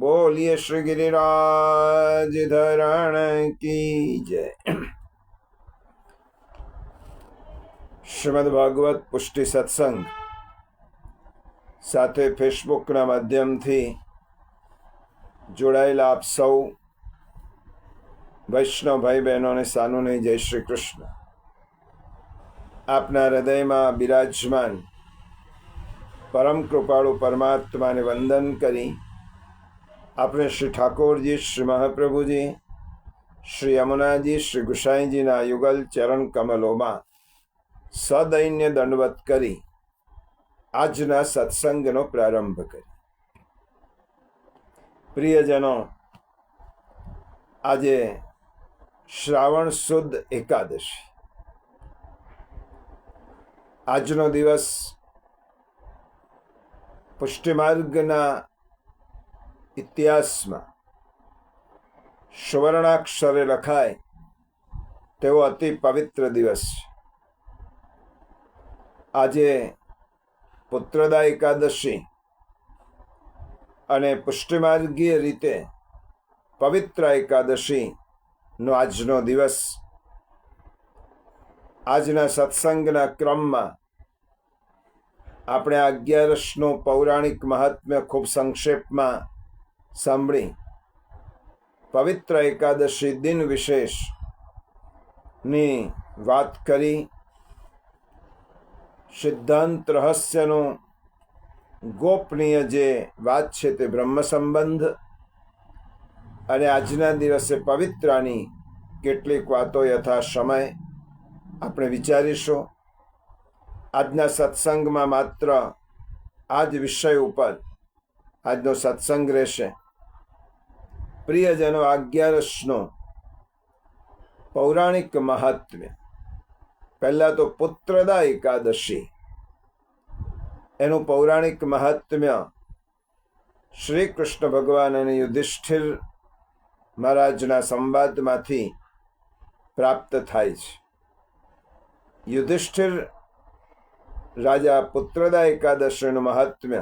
बोलिए श्री गिरिराज धरण की जय। શ્રીમદ ભાગવત પુષ્ટિ સત્સંગ સાથે ફેસબુકના માધ્યમથી જોડાયેલા આપ સૌ વૈષ્ણવ ભાઈ બહેનોને સાનુને જય શ્રી કૃષ્ણ। આપના હૃદયમાં બિરાજમાન પરમ કૃપાળુ પરમાત્માને વંદન કરી આપણે શ્રી ઠાકોરજી, શ્રી મહાપ્રભુજી, શ્રી યમુનાજી, શ્રી ગુસાઈજીના યુગલ ચરણ કમલોમાં સદૈન્ય દંડવત કરી આજના સત્સંગનો પ્રારંભ કરી। પ્રિયજનો, આજે શ્રાવણ સુદ એકાદશી। આજનો દિવસ પુષ્ટિમાર્ગના ઇતિહાસમાં સુવર્ણાક્ષરે લખાય તેવો અતિ પવિત્ર દિવસ છે। આજે પુત્રદા એકાદશી અને પુષ્ટિમાર્ગીય રીતે પવિત્ર એકાદશીનો આજનો દિવસ। આજના સત્સંગના ક્રમમાં આપણે 11નું પૌરાણિક મહાત્મ્ય ખૂબ સંક્ષેપમાં સાંભળી પવિત્ર એકાદશી દિન વિશેષની વાત કરી। સિદ્ધાંત રહસ્યનું ગોપનીય જે વાત છે તે બ્રહ્મ સંબંધ અને આજના દિવસે પવિત્રાની કેટલીક વાતો યથા સમય આપણે વિચારીશું। આજના સત્સંગમાં માત્ર આ જ વિષય ઉપર આજનો સત્સંગ રહેશે। પ્રિયજનો, 11નું પૌરાણિક મહાત્મ્ય। પહેલા તો પુત્રદા એકાદશી, એનું પૌરાણિક મહાત્મ્ય શ્રી કૃષ્ણ ભગવાન અને યુધિષ્ઠિર મહારાજના સંવાદમાંથી પ્રાપ્ત થાય છે। યુધિષ્ઠિર રાજા પુત્રદા એકાદશીનું મહાત્મ્ય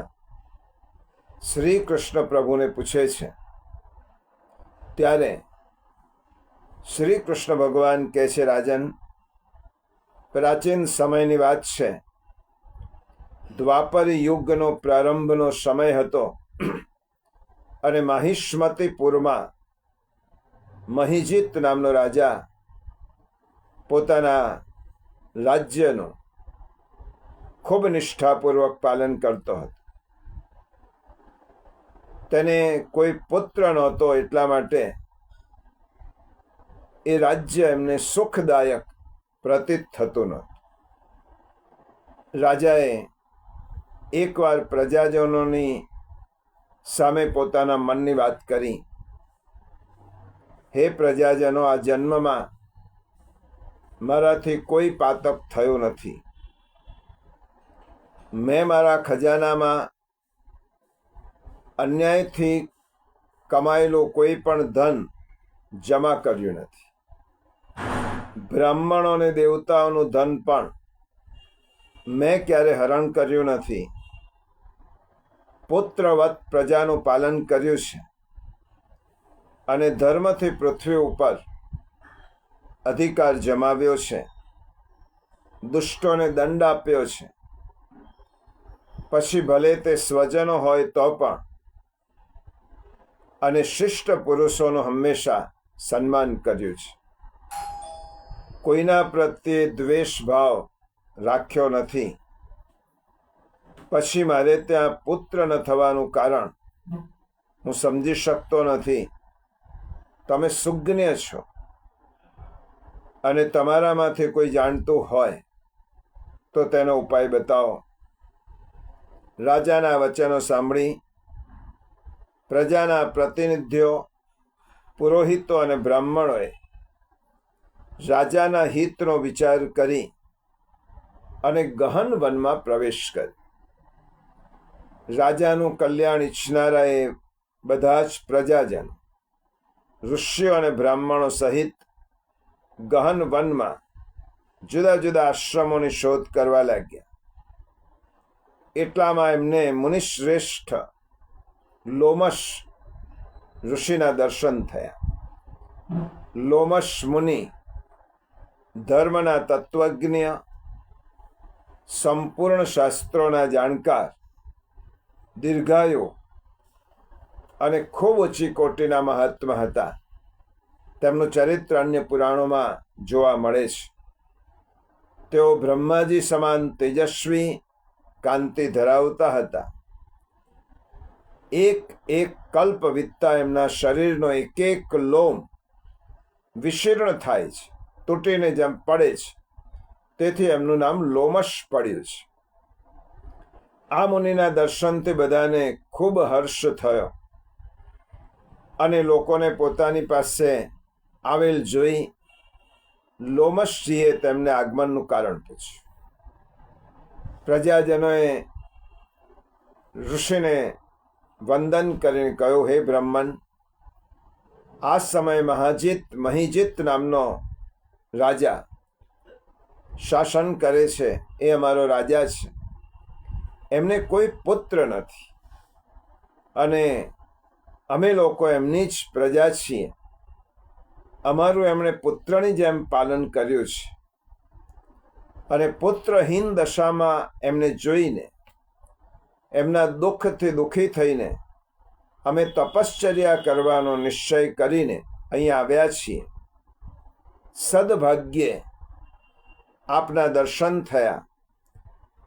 શ્રી કૃષ્ણ પ્રભુને પૂછે છે, ત્યારે શ્રી કૃષ્ણ ભગવાન કહે છે, રાજન, પ્રાચીન સમયની વાત છે। દ્વાપર યુગનો પ્રારંભનો સમય હતો અને માહિષ્મતીપુરમાં મહિજીત નામનો રાજા પોતાના રાજ્યનું ખૂબ નિષ્ઠાપૂર્વક પાલન કરતો હતો। તેને કોઈ પુત્ર નહોતો, એટલા માટે એ રાજ્ય એમને સુખદાયક પ્રતીત થતું નહોતું। રાજાએ એકવાર પ્રજાજનોની સામે પોતાના મનની વાત કરી, હે પ્રજાજનો, આ જન્મમાં મારાથી કોઈ પાતક થયું નથી। મેં મારા ખજાનામાં અન્યાયથી કમાયેલું કોઈ પણ ધન જમા કર્યું નથી। બ્રાહ્મણો અને દેવતાઓનું ધન પણ મેં ક્યારે હરણ કર્યું નથી। પુત્રવત પ્રજાનું પાલન કર્યું છે અને ધર્મથી પૃથ્વી ઉપર અધિકાર જમાવ્યો છે। દુષ્ટોને દંડ આપ્યો છે, પછી ભલે તે સ્વજનો હોય તો પણ, અને શિષ્ટ પુરુષોનું હંમેશા સન્માન કર્યું છે। કોઈના પ્રત્યે દ્વેષ ભાવ રાખ્યો નથી। પછી મારે ત્યાં પુત્ર ન થવાનું કારણ હું સમજી શકતો નથી। તમે સુજ્ઞ છો અને તમારામાંથી કોઈ જાણતું હોય તો તેનો ઉપાય બતાવો। રાજાના વચનો સાંભળી પ્રજાના પ્રતિનિધિઓ, પુરોહિતો અને બ્રાહ્મણોએ રાજાના હિતનો વિચાર કરી અને ગહન વનમાં પ્રવેશ કર્યો। રાજાનું કલ્યાણ ઈચ્છનારા એ બધા જ પ્રજાજનો ઋષિઓ અને બ્રાહ્મણો સહિત ગહન વનમાં જુદા જુદા આશ્રમોની શોધ કરવા લાગ્યા। એટલામાં એમને મુનિશ્રેષ્ઠ લોમશ ઋષિના દર્શન થયા. લોમશ મુનિ ધર્મના તત્વજ્ઞ, સંપૂર્ણ શાસ્ત્રોના જાણકાર, દીર્ઘાયુ અને ખૂબ ઊંચી કોટીના મહાત્મા હતા. તેમનું ચરિત્ર અન્ય પુરાણોમાં જોવા મળે છે. તેઓ બ્રહ્માજી સમાન તેજસ્વી કાંતિ ધરાવતા હતા. એક એક કલ્પ વીતતા એમના શરીરનો એક એક લોમ વિશીર્ણ થાય છે, તૂટીને જેમ પડે છે. તેથી એમનું નામ લોમશ પડ્યું છે. આ મુનિના દર્શનથી બધાને ખૂબ હર્ષ થયો અને લોકોને પોતાની પાસે આવેલ જોઈ લોમશજીએ તેમને આગમનનું કારણ પૂછ્યું. પ્રજાજનોએ ઋષિને વંદન કરીને કહ્યું, હે બ્રહ્મન, આ સમયે મહિજીત નામનો રાજા શાસન કરે છે. એ અમારો રાજા છે. એમને કોઈ પુત્ર નથી અને અમે લોકો એમની જ પ્રજા છીએ. અમારું એમણે પુત્રની જેમ પાલન કર્યું છે અને પુત્રહીન દશામાં એમને જોઈને એમના દુઃખથી દુઃખી થઈને અમે તપશ્ચર્યા કરવાનો નિશ્ચય કરીને અહીં આવ્યા છીએ. સદભાગ્યે આપના દર્શન થયા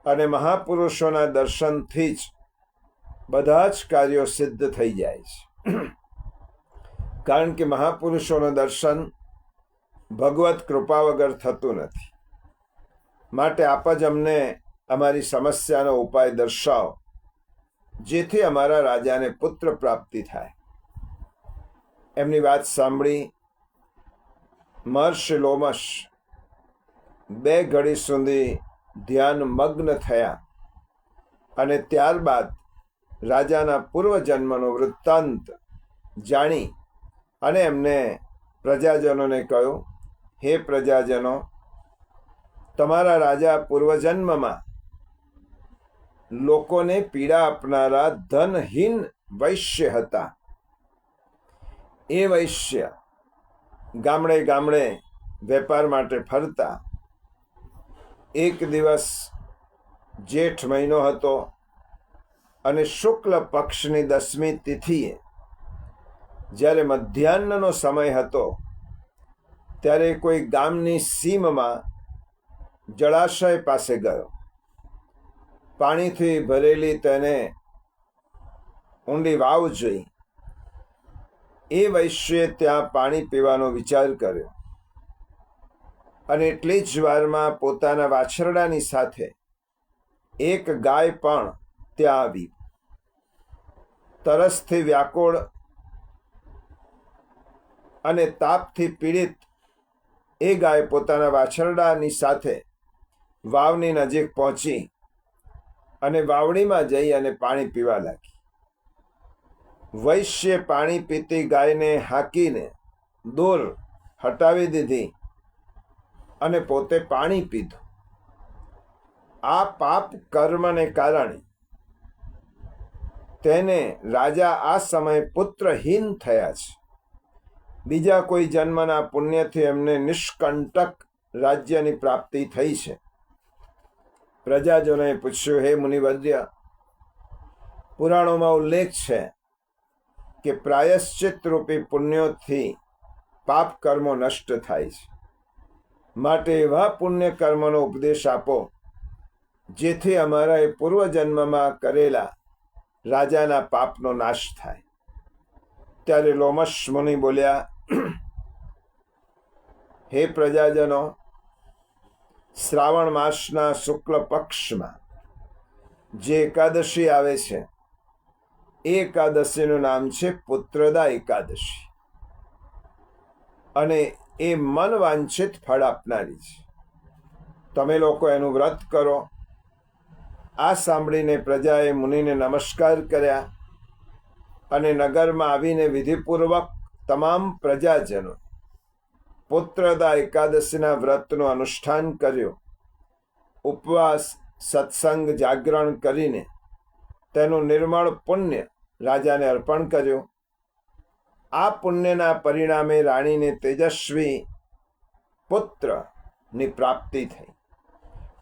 અને મહાપુરુષોના દર્શનથી જ બધા જ કાર્યો સિદ્ધ થઈ જાય છે. કારણ કે મહાપુરુષોનું દર્શન ભગવત કૃપા વગર થતું નથી. માટે આપ જ અમને અમારી સમસ્યાનો ઉપાય દર્શાવો, જેથી અમારા રાજાને પુત્ર પ્રાપ્તિ થાય. એમની વાત સાંભળી મહર્ષિ લોમશ 2 ઘડી સુધી ધ્યાન મગ્ન થયા અને ત્યારબાદ રાજાના પૂર્વજન્મનો વૃત્તાંત જાણી અને એમને પ્રજાજનોને કહ્યું, હે પ્રજાજનો, તમારા રાજા પૂર્વજન્મમાં લોકોને પીડા આપનારા ધનહીન વૈશ્ય હતા. એ વૈશ્ય ગામડે ગામડે વેપાર માટે ફરતા. એક દિવસ જેઠ મહિનો હતો અને શુક્લ પક્ષની 10મી તિથિએ જ્યારે મધ્યાહ્નનો સમય હતો, ત્યારે કોઈ ગામની સીમમાં જળાશય પાસે ગયો. પાણીથી ભરેલી તેને ઊંડી વાવ જોઈ. એ વૈશ્યએ ત્યાં પાણી પીવાનો વિચાર કર્યો અને એટલી જ વારમાં પોતાના વાછરડાની સાથે એક ગાય પણ ત્યાં આવી. તરસથી વ્યાકુળ અને તાપથી પીડિત એ ગાય પોતાના વાછરડાની સાથે વાવની નજીક પહોંચી અને વાવડીમાં જઈ અને પાણી પીવા લાગી. વૈશ્યે પાણી પીતી ગાયને હાંકીને દૂર હટાવી દીધી અને પોતે પાણી પીધું. આ પાપ કર્મને કારણે તેને રાજા આ સમયે પુત્રહીન થયા છે. બીજા કોઈ જન્મના પુણ્યથી એમને નિષ્કંટક રાજ્યની પ્રાપ્તિ થઈ છે. પ્રજાજનોએ પૂછ્યું, હે મુનિવર્ય, પુરાણોમાં ઉલ્લેખ છે કે પ્રાયશ્ચિત રૂપી પુણ્યોથી પાપ કર્મો નષ્ટ થાય છે. માટે એવા પુણ્ય કર્મનો ઉપદેશ આપો જેથી અમારા એ પૂર્વજન્મમાં કરેલા રાજાના પાપનો નાશ થાય. ત્યારે લોમશ મુનિ બોલ્યા, હે પ્રજાજનો, શ્રાવણ માસના શુક્લ પક્ષમાં જે એકાદશી આવે છે એ એકાદશીનું નામ છે પુત્રદા એકાદશી અને એ મન વાંછિત ફળ આપનારી છે. તમે લોકો એનું વ્રત કરો. આ સાંભળીને પ્રજાએ મુનિને નમસ્કાર કર્યા અને નગરમાં આવીને વિધિપૂર્વક તમામ પ્રજાજનો પુત્રદા એકાદશીના વ્રતનું અનુષ્ઠાન કર્યું. ઉપવાસ, સત્સંગ, જાગરણ કરીને તેનું નિર્મળ પુણ્ય રાજાને અર્પણ કર્યું આ પુણ્યના પરિણામે રાણીને તેજસ્વી પુત્રની પ્રાપ્તિ થઈ.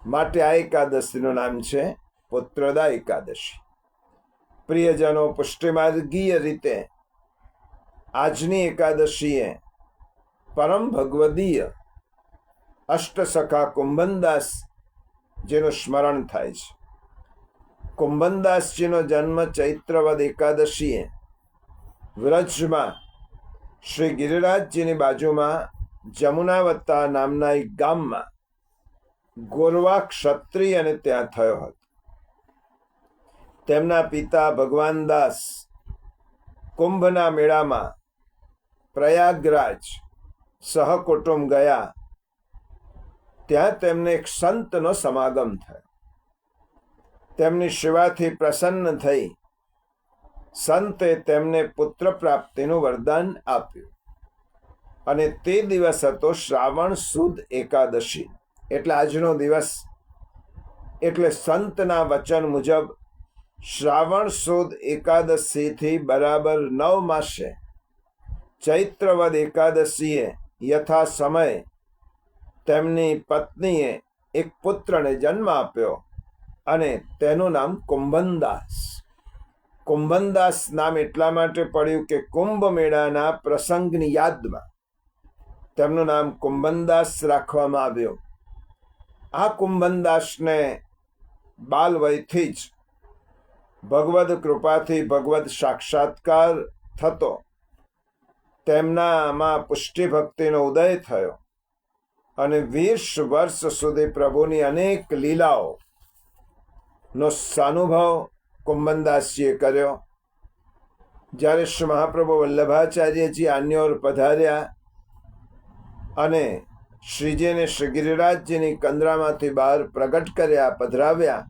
માટે આ એકાદશીનું નામ છે પુત્રદા એકાદશી. પ્રિયજનો, પુષ્ટિમાર્ગીય રીતે આજની એકાદશીએ પરમ ભગવદીય અષ્ટસખા કુંભનદાસ જેનું સ્મરણ થાય છે. કુંભનદાસજીનો જન્મ ચૈત્રવદ એકાદશીએ વ્રજમાં શ્રી ગિરિરાજજીની બાજુમાં જમુનાવતા નામના એક ગામમાં ગોરવા ક્ષત્રિયને ત્યાં થયો હતો. તેમના પિતા ભગવાન દાસ કુંભના મેળામાં પ્રયાગરાજ સહકુટુંબ ગયા. ત્યાં તેમને એક સંતનો સમાગમ થયો. તેમની સેવાથી પ્રસન્ન થઈ સંતે તેમને પુત્ર પ્રાપ્તિનું વરદાન આપ્યું. અને તે દિવસ હતો શ્રાવણ સુદ એકાદશી, એટલે આજનો દિવસ. એટલે સંતના વચન મુજબ શ્રાવણ સુદ એકાદશીથી બરાબર 9 માસે ચૈત્રવદ એકાદશીએ યથા સમય તેમની પત્નીએ એક પુત્રને જન્મ આપ્યો અને તેનું નામ કુંભનદાસ. કુંભનદાસ નામ એટલા માટે પડ્યું કે કુંભ મેળાના પ્રસંગની યાદમાં તેમનું નામ કુંભનદાસ રાખવામાં આવ્યું. આ કુંભનદાસને બાલ વયથી જ ભગવદ કૃપાથી ભગવદ સાક્ષાત્કાર થતો. તેમનામાં પુષ્ટિ ભક્તિનો ઉદય થયો અને 20 વર્ષ સુધી પ્રભુની અનેક લીલાઓ નો સાનુભવ કુંભનદાસજીએ કર્યો. જ્યારે શ્રી મહાપ્રભુ વલ્લભાચાર્યજી આન્યોર પધાર્યા અને શ્રીજીને શ્રી ગિરિરાજજીની કંદરામાંથી બહાર પ્રગટ કર્યા, પધરાવ્યા,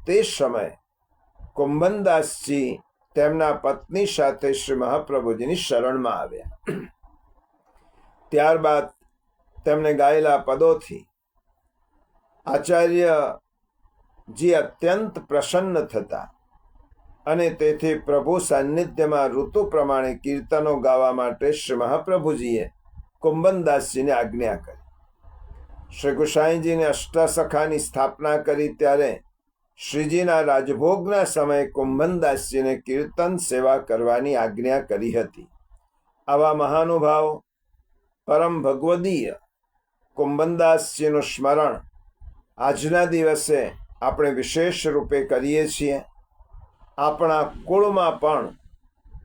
તે સમયે કુંભનદાસજી તેમના પત્ની સાથે શ્રી મહાપ્રભુજીની શરણમાં આવ્યા. ત્યારબાદ તેમણે ગાયેલા પદોથી આચાર્યજી અત્યંત પ્રસન્ન થતા અને તેથી પ્રભુ સાન્નિધ્યમાં ઋતુ પ્રમાણે કીર્તનો ગાવા માટે શ્રી મહાપ્રભુજીએ કુંભનદાસજીને આજ્ઞા કરી. શ્રી ગુસાઈજીને અષ્ટસખાની સ્થાપના કરી ત્યારે શ્રીજીના રાજભોગના સમયે કુંભનદાસજીને કીર્તન સેવા કરવાની આજ્ઞા કરી હતી. આવા મહાનુભાવ પરમ ભગવદીય કુંભનદાસજીનું સ્મરણ આજના દિવસે આપણે વિશેષ રૂપે કરીએ છીએ. આપણા કુળમાં પણ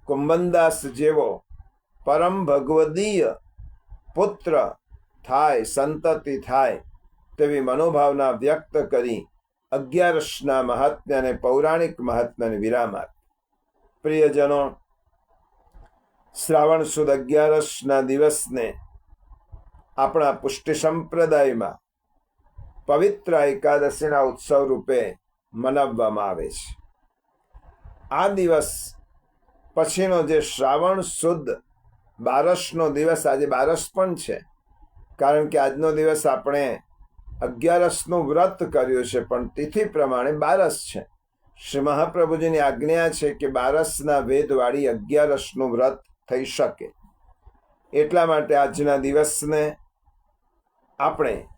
કુંભનદાસ જેવો પરમ ભગવદીય પુત્ર થાય, સંતતિ થાય તેવી મનોભાવના વ્યક્ત કરી 11ના મહાત્મ્ય અને પૌરાણિક મહાત્મ્યને વિરામ આપી. પ્રિયજનો, શ્રાવણ સુદ 11ના દિવસને આપણા પુષ્ટિ સંપ્રદાયમાં પવિત્ર એકાદશીના ઉત્સવ રૂપે મનાવવામાં આવે છે. આ દિવસ પછીનો જે શ્રાવણ સુદ 12નો દિવસ, આજે 12 પણ છે, કારણ કે આજનો દિવસ આપણે 11નું વ્રત કર્યું છે, પણ તિથિ પ્રમાણે 12 છે. શ્રી મહાપ્રભુજીની આજ્ઞા છે કે 12ના વેદવાળી 11નું વ્રત થઈ શકે. એટલા માટે આજના દિવસને આપણે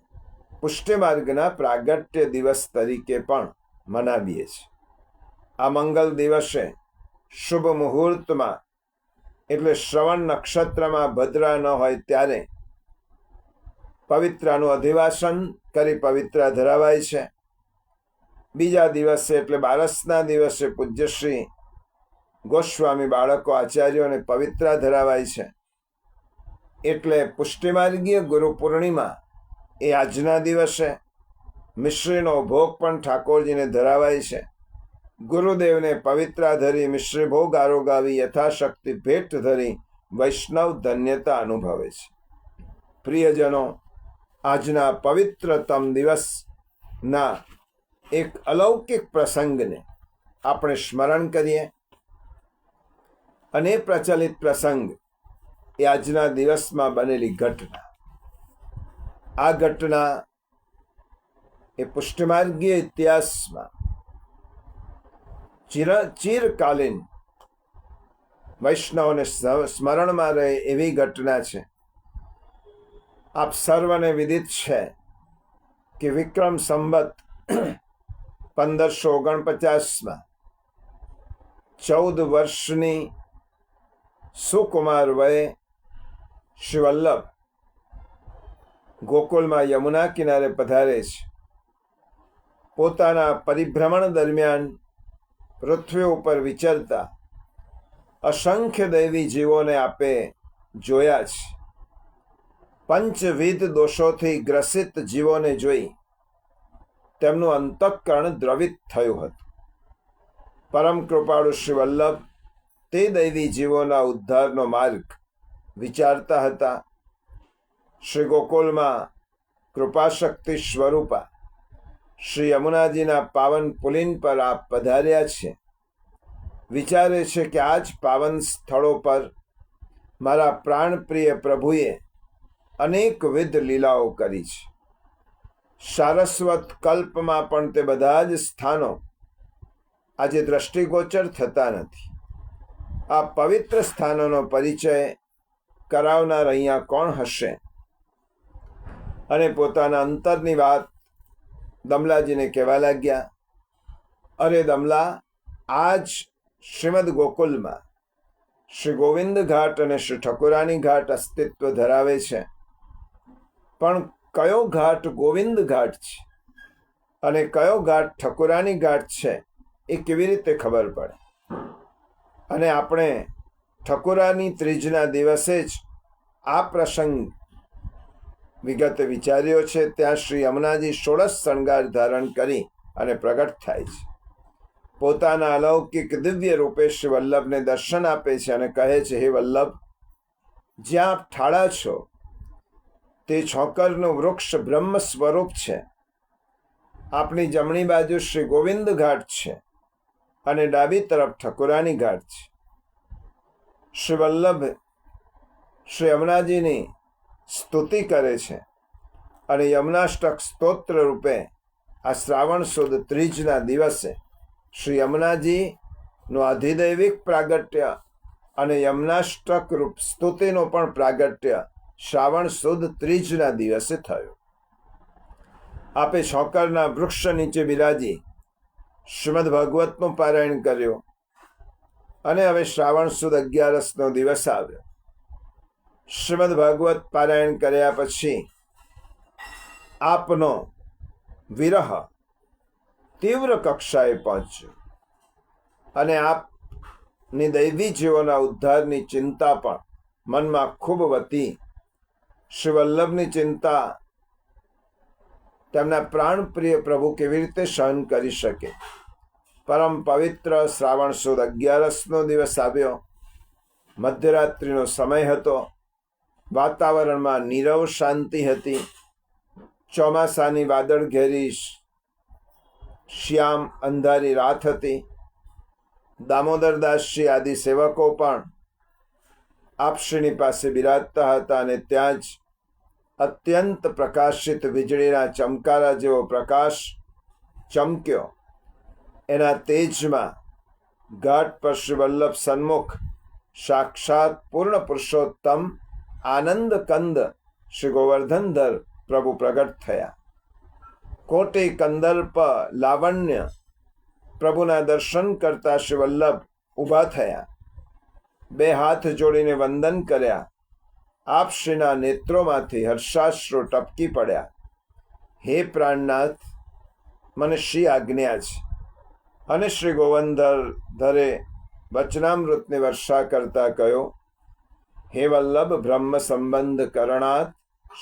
પુષ્ટિ માર્ગના પ્રાગટ્ય દિવસ તરીકે પણ મનાવીએ છીએ. આ મંગલ દિવસે શુભ મુહૂર્તમાં, એટલે શ્રવણ નક્ષત્રમાં ભદ્રા ન હોય ત્યારે પવિત્રાનું અધિવાસન કરી પવિત્રા ધરાવાય છે. બીજા દિવસે એટલે 12ના દિવસે પૂજ્યશ્રી ગોસ્વામી બાળકો આચાર્યોને પવિત્રા ધરાવાય છે. એટલે પુષ્ટિમાર્ગીય ગુરુ પૂર્ણિમા એ આજના દિવસે મિશ્રીનો ભોગ પણ ઠાકોરજીને ધરાવાય છે. ગુરુદેવને પવિત્રા ધરી મિશ્રી ભોગ આરોગાવી યથાશક્તિ ભેટ ધરી વૈષ્ણવ ધન્યતા અનુભવે છે. પ્રિયજનો, આજના પવિત્રતમ દિવસના એક અલૌકિક પ્રસંગને આપણે સ્મરણ કરીએ. અને પ્રચલિત પ્રસંગ એ આજના દિવસમાં બનેલી ઘટના. આ ઘટના એ પુષ્ટિમાર્ગીય ઇતિહાસમાં ચિરકાલીન વૈષ્ણવને સ્મરણમાં રહે એવી ઘટના છે. આપ સર્વને વિદિત છે કે વિક્રમ સંવત 1549માં 14 વર્ષની સુકુમાર વયે શ્રી વલ્લભ ગોકુળમાં યમુના કિનારે પધારે છે. પોતાના પરિભ્રમણ દરમિયાન પૃથ્વી ઉપર વિચરતા અસંખ્ય દૈવી જીવોને આપે જોયા છે. પંચવિધ દોષોથી ગ્રસિત જીવોને જોઈ તેમનું અંતઃકરણ દ્રવિત થયું હતું. પરમ કૃપાળુ શ્રી વલ્લભ તે દૈવી જીવોના ઉદ્ધારનો માર્ગ વિચારતા હતા. શ્રી ગોકુલમાં કૃપાશક્તિ સ્વરૂપા શ્રી યમુનાજીના પાવન પુલિન પર આપ પધાર્યા છે. વિચારે છે કે આ જ પાવન સ્થળો પર મારા પ્રાણપ્રિય પ્રભુએ અનેકવિધ લીલાઓ કરી છે. સારસ્વત કલ્પમાં પણ તે બધા જ સ્થાનો આજે દ્રષ્ટિગોચર થતા નથી. આ પવિત્ર સ્થાનોનો પરિચય કરાવનાર અહીંયા કોણ હશે? અને પોતાના અંતરની વાત દમલાજીને કહેવા લાગ્યા. અરે દમલા, આજ શ્રીમદ ગોકુલમાં શ્રી ગોવિંદ ઘાટ અને શ્રી ઠકુરાની ઘાટ અસ્તિત્વ ધરાવે છે, પણ કયો ઘાટ ગોવિંદ ઘાટ છે અને કયો ઘાટ ઠકુરાની ઘાટ છે એ કેવી રીતે ખબર પડે? અને આપણે ઠકુરાની ત્રીજના દિવસે જ આ પ્રસંગ વિગતે વિચાર્યો છે. ત્યાં શ્રી યમુનાજી 16 શણગાર ધારણ કરી અને પ્રગટ થાય છે. પોતાના અલૌકિક દિવ્ય રૂપે શ્રી વલ્લભને દર્શન આપે છે અને કહે છે, હે વલ્લભ, જ્યાં આપ ઠાળા છો તે છોકરનું વૃક્ષ બ્રહ્મ સ્વરૂપ છે. આપની જમણી બાજુ શ્રી ગોવિંદ ઘાટ છે અને ડાબી તરફ ઠકુરાની ઘાટ છે. શ્રી વલ્લભ શ્રી યમુનાજીની સ્તુતિ કરે છે અને યમુનાષ્ટક સ્તોત્ર રૂપે આ શ્રાવણ સુદ ત્રીજના દિવસે શ્રી યમુનાજીનું અધિદૈવિક પ્રાગટ્ય અને યમુનાષ્ટક રૂપ સ્તુતિનું પણ પ્રાગટ્ય શ્રાવણ સુદ ત્રીજના દિવસે થયું. આપે છોકરના વૃક્ષ નીચે બિરાજી શ્રીમદ ભાગવતનું પારાયણ કર્યું અને હવે શ્રાવણ સુદ 11નો દિવસ આવ્યો. શ્રીમદ ભાગવત પારાયણ કર્યા પછી આપનો વિરહ તીવ્ર કક્ષાએ પહોંચ્યો અને આપની દૈવી જીવોના ઉદ્ધારની ચિંતા પણ મનમાં ખૂબ વધી. શ્રી વલ્લભની ચિંતા તેમના પ્રાણપ્રિય પ્રભુ કેવી રીતે સહન કરી શકે? પરમ પવિત્ર શ્રાવણ સુદ 11નો દિવસ આવ્યો. મધ્યરાત્રિનો સમય હતો. વાતાવરણમાં નીરવ શાંતિ હતી. ચોમાસાની વાદળ ઘેરી શ્યામ અંધારી રાત હતી. દામોદરદાસજી આદિ સેવકો પણ આપશ્રીની પાસે બિરાજતા હતા અને ત્યાં જ અત્યંત પ્રકાશિત વીજળીના ચમકારા જેવો પ્રકાશ ચમક્યો. એના તેજમાં ઘાટ પર શ્રી વલ્લભ સન્મુખ સાક્ષાત પૂર્ણ પુરુષોત્તમ આનંદ કંદ શ્રી ગોવર્ધનધર પ્રભુ પ્રગટ થયા. કોટી કંદર્પ લાવણ્ય પ્રભુના દર્શન કરતા શ્રી વલ્લભ ઊભા થયા. બે હાથ જોડીને વંદન કર્યા. આપશ્રીના નેત્રોમાંથી હર્ષાશ્રુ ટપકી પડ્યા. હે પ્રાણનાથ, મને શ્રી આજ્ઞા છે. અને શ્રી ગોવર્ધનધરે વચનામૃતની વર્ષા કરતા કહ્યું, હે વલ્લભ, બ્રહ્મ સંબંધ કરણાત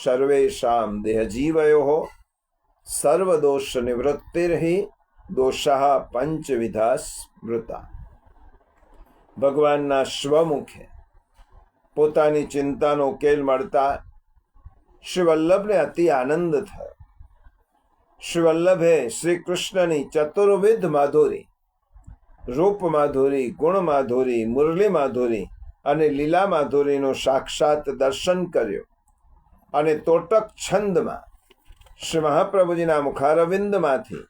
સર્વેષામ દેહજીવયો સર્વદોષ નિવૃત્તિર્હિ દોષાઃ પંચવિધા સ્મૃતા. ભગવાનના સ્વમુખે પોતાની ચિંતાનો ઉકેલ મળતા શ્રી વલ્લભને અતિ આનંદ થયો. શ્રી વલ્લભે શ્રી કૃષ્ણની ચતુર્વિધ માધુરી, રૂપ માધુરી, ગુણ માધુરી, મુરલી માધુરી અને લીલા માધુરીનું સાક્ષાત દર્શન કર્યું અને તોટક છંદમાં શ્રી મહાપ્રભુજીના મુખારવિંદમાંથી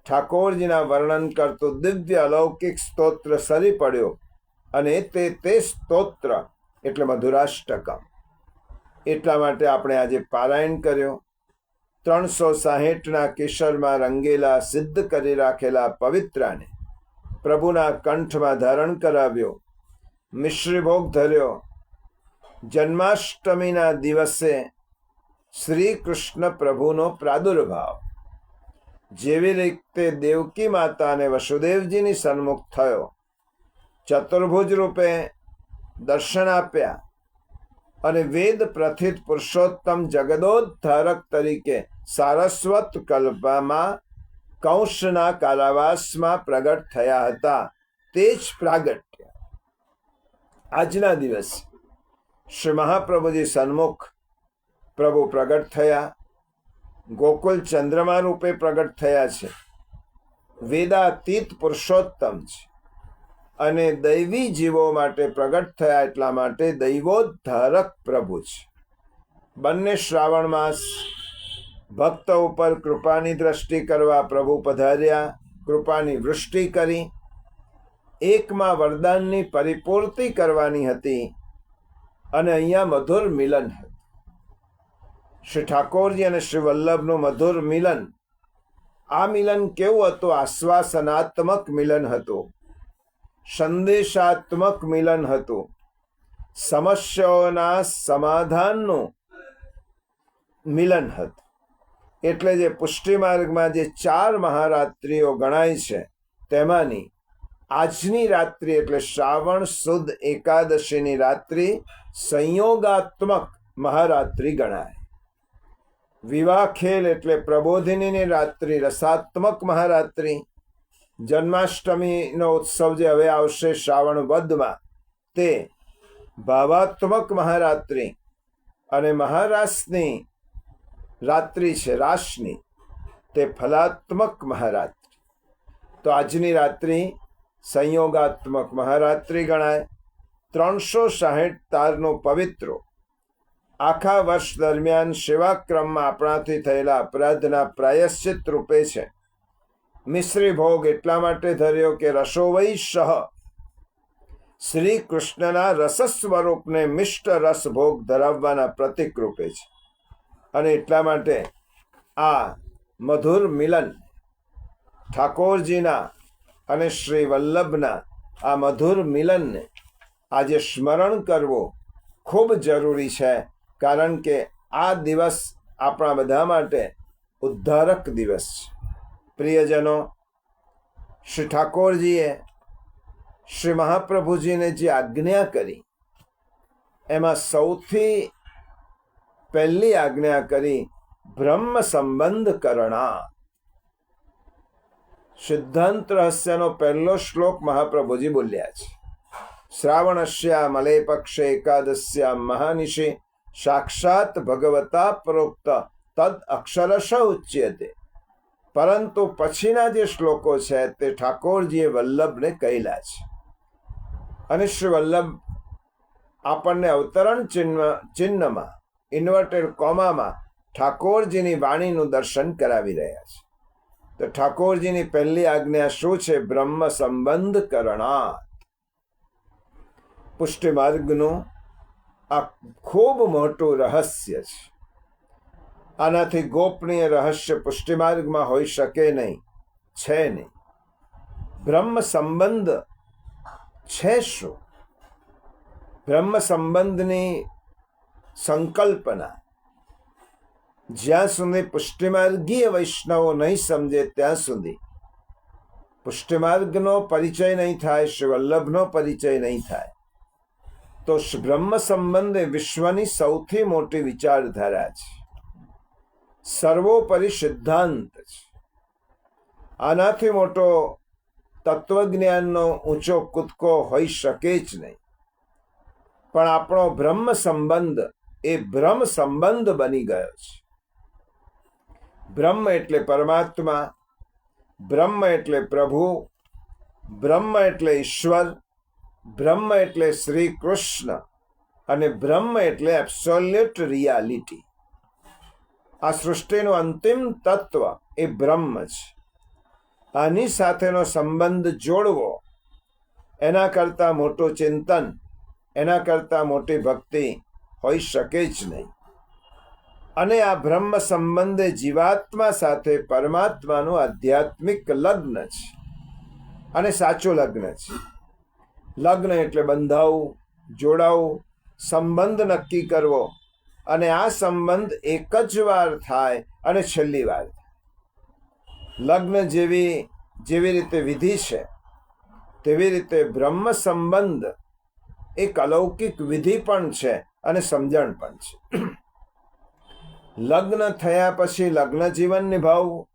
ઠાકોરજીના વર્ણન કરતું દિવ્ય અલૌકિક સ્તોત્ર સરી પડ્યો અને તે સ્તોત્ર એટલે મધુરાષ્ટકમ. એટલા માટે આપણે આજે પારાયણ કર્યો. 360ના કેસરમાં રંગેલા સિદ્ધ કરી રાખેલા પવિત્રાને પ્રભુના કંઠમાં ધારણ કરાવ્યો, મિશ્રી ભોગ ધર્યો. જન્માષ્ટમીના દિવસે શ્રી કૃષ્ણ પ્રભુનો પ્રાદુર્ભાવ જેવી રીતે દેવકી માતા અને વસુદેવજીની સન્મુખ થયો, ચતુર્ભુજ રૂપે દર્શન આપ્યા અને વેદ પ્રથિત પુરુષોત્તમ જગદોદ્ધારક તરીકે સારસ્વત કલ્પમાં કંસના કારાવાસમાં પ્રગટ થયા હતા. તે જ પ્રાગટ્ય આજના દિવસે શ્રી મહાપ્રભુજી સન્મુખ પ્રભુ પ્રગટ થયા. ગોકુલ ચંદ્રમા રૂપે પ્રગટ થયા છે. વેદાતીત પુરુષોત્તમ છે અને દૈવી જીવો માટે પ્રગટ થયા. એટલા માટે દૈવોદ્ધારક પ્રભુ છે. બંને શ્રાવણ માસ ભક્ત ઉપર કૃપાની દ્રષ્ટિ કરવા પ્રભુ પધાર્યા, કૃપાની વૃષ્ટિ કરી. એકમાં વરદાનની પરિપૂર્તિ કરવાની હતી અને અહીંયા મધુર મિલન હતું. શ્રી ઠાકોરજી અને શ્રી વલ્લભનું મધુર મિલન. આ મિલન કેવું હતું? આશ્વાસનાત્મક મિલન હતું, સંદેશાત્મક મિલન હતું, સમસ્યાઓના સમાધાનનું મિલન હતું. એટલે જે પુષ્ટિ માર્ગમાં જે 4 મહારાત્રિઓ ગણાય છે તેમાંની આજની રાત્રિ એટલે શ્રાવણ સુદ એકાદશીની રાત્રિ સંયોગાત્મક મહારાત્રિ ગણાય. વિવાહ ખેલ એટલે પ્રબોધિનીની રાત્રિ રસાત્મક મહારાત્રિ. જન્માષ્ટમીનો ઉત્સવ જે હવે આવશે શ્રાવણ વધમાં તે ભાવાત્મક મહારાત્રિ. અને મહારાસની રાત્રિ છે રાસની, તે ફલાત્મક મહારાત્રિ. તો આજની રાત્રિ સંયોગાત્મક મહારાત્રિ ગણાય. 360 તારનો પવિત્રો આખા વર્ષ દરમિયાન સેવાક્રમમાં આપણાથી થયેલા અપરાધના પ્રાયશ્ચિત રૂપે છે. મિશ્રી ભોગ એટલા માટે ધર્યો કે રસોવૈ સહ શ્રી કૃષ્ણના રસ સ્વરૂપને મિષ્ટ રસ ભોગ ધરાવવાના પ્રતિક રૂપે છે. અને એટલા માટે આ મધુર મિલન ઠાકોરજીના અને શ્રી વલ્લભના આ મધુર મિલનને આજે સ્મરણ કરવો ખૂબ જરૂરી છે. કારણ કે આ દિવસ આપણા બધા માટે ઉદ્ધારક દિવસ છે. પ્રિયજનો, શ્રી ઠાકોરજીએ શ્રી મહાપ્રભુજીને જે આજ્ઞા કરી એમાં સૌથી પહેલી આજ્ઞા કરી બ્રહ્મ સંબંધ કરણા. સિદ્ધાંત રહસ્યનો પહેલો શ્લોક મહાપ્રભુજી બોલ્યા છે. શ્રાવણસ્યા મલે પક્ષે એકાદશ્યા મહાનિશે સાક્ષાત ભગવતા પ્રોક્ત તદ અક્ષરશ ઉચ્યતે. પરંતુ પછીના જે શ્લોકો છે તે ઠાકોરજીએ વલ્લભને કહેલા છે. અને શ્રી વલ્લભ આપણને અવતરણ ચિહ્નમાં ઇન્વર્ટેડ કોમામાં ઠાકોરજીની વાણીનું દર્શન કરાવી રહ્યા છે. તો ઠાકોરજીની પહેલી આજ્ઞા શું છે? બ્રહ્મ સંબંધ કરણા. પુષ્ટિ માર્ગનું આ ખૂબ મોટું રહસ્ય છે. આનાથી ગોપનીય રહસ્ય પુષ્ટિ માર્ગમાં હોઈ શકે નહીં, છે નહીં. બ્રહ્મ સંબંધ છે શું? બ્રહ્મ સંબંધની સંકલ્પના જ્યાં સુધી પુષ્ટિમાર્ગીય વૈષ્ણવો નહીં સમજે ત્યાં સુધી પુષ્ટિમાર્ગનો પરિચય નહીં થાય, શ્રી વલ્લભનો પરિચય નહીં થાય. તો બ્રહ્મ સંબંધ એ વિશ્વની સૌથી મોટી વિચારધારા છે, સર્વોપરી સિદ્ધાંત છે. આનાથી મોટો તત્વજ્ઞાનનો ઊંચો કૂદકો હોઈ શકે જ નહીં. પણ આપણો બ્રહ્મ સંબંધ એ બ્રહ્મ સંબંધ બની ગયો છે. બ્રહ્મ એટલે પરમાત્મા, બ્રહ્મ એટલે પ્રભુ, બ્રહ્મ એટલે ઈશ્વર, બ્રહ્મ એટલે શ્રી કૃષ્ણ અને બ્રહ્મ એટલે એબ્સોલ્યુટ રિયાલિટી. આ સૃષ્ટિનું અંતિમ તત્વ એ બ્રહ્મ છે. આની સાથેનો સંબંધ જોડવો એના કરતાં મોટું ચિંતન, એના કરતાં મોટી ભક્તિ હોઈ શકે જ નહીં. અને આ બ્રહ્મ સંબંધે જીવાત્મા સાથે પરમાત્માનું આધ્યાત્મિક લગ્ન છે, અને સાચું લગ્ન છે. લગ્ન એટલે બંધાવું, જોડાવું, સંબંધ નક્કી કરવો, અને આ સંબંધ એક જ વાર થાય અને છેલ્લી વાર થાય. લગ્ન જેવી રીતે વિધિ છે, તેવી રીતે બ્રહ્મ સંબંધ એક અલૌકિક વિધિ પણ છે અને સમજણ પણ છે. લગ્ન થયા પછી લગ્ન જીવન નિભાવવું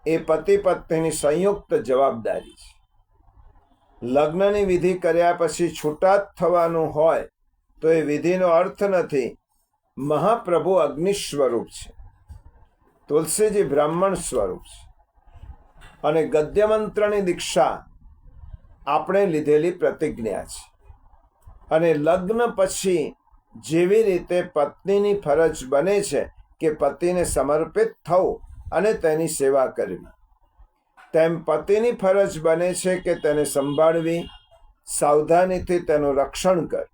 એ પતિ પત્નીની સંયુક્ત જવાબદારી છે. લગ્નની વિધિ કર્યા પછી છૂટા થવાનું હોય તો એ વિધિનો અર્થ નથી. મહાપ્રભુ અગ્નિ સ્વરૂપ છે, તુલસીજી બ્રાહ્મણ સ્વરૂપ છે, અને ગદ્યમંત્રની દીક્ષા આપણે લીધેલી પ્રતિજ્ઞા છે. અને લગ્ન પછી જેવી રીતે પત્નીની ફરજ બને છે કે પતિને સમર્પિત થવું અને તેની સેવા કરવી, તેમ પતિની ફરજ બને છે કે તેને સંભાળવી, સાવધાનીથી તેનું રક્ષણ કરવું.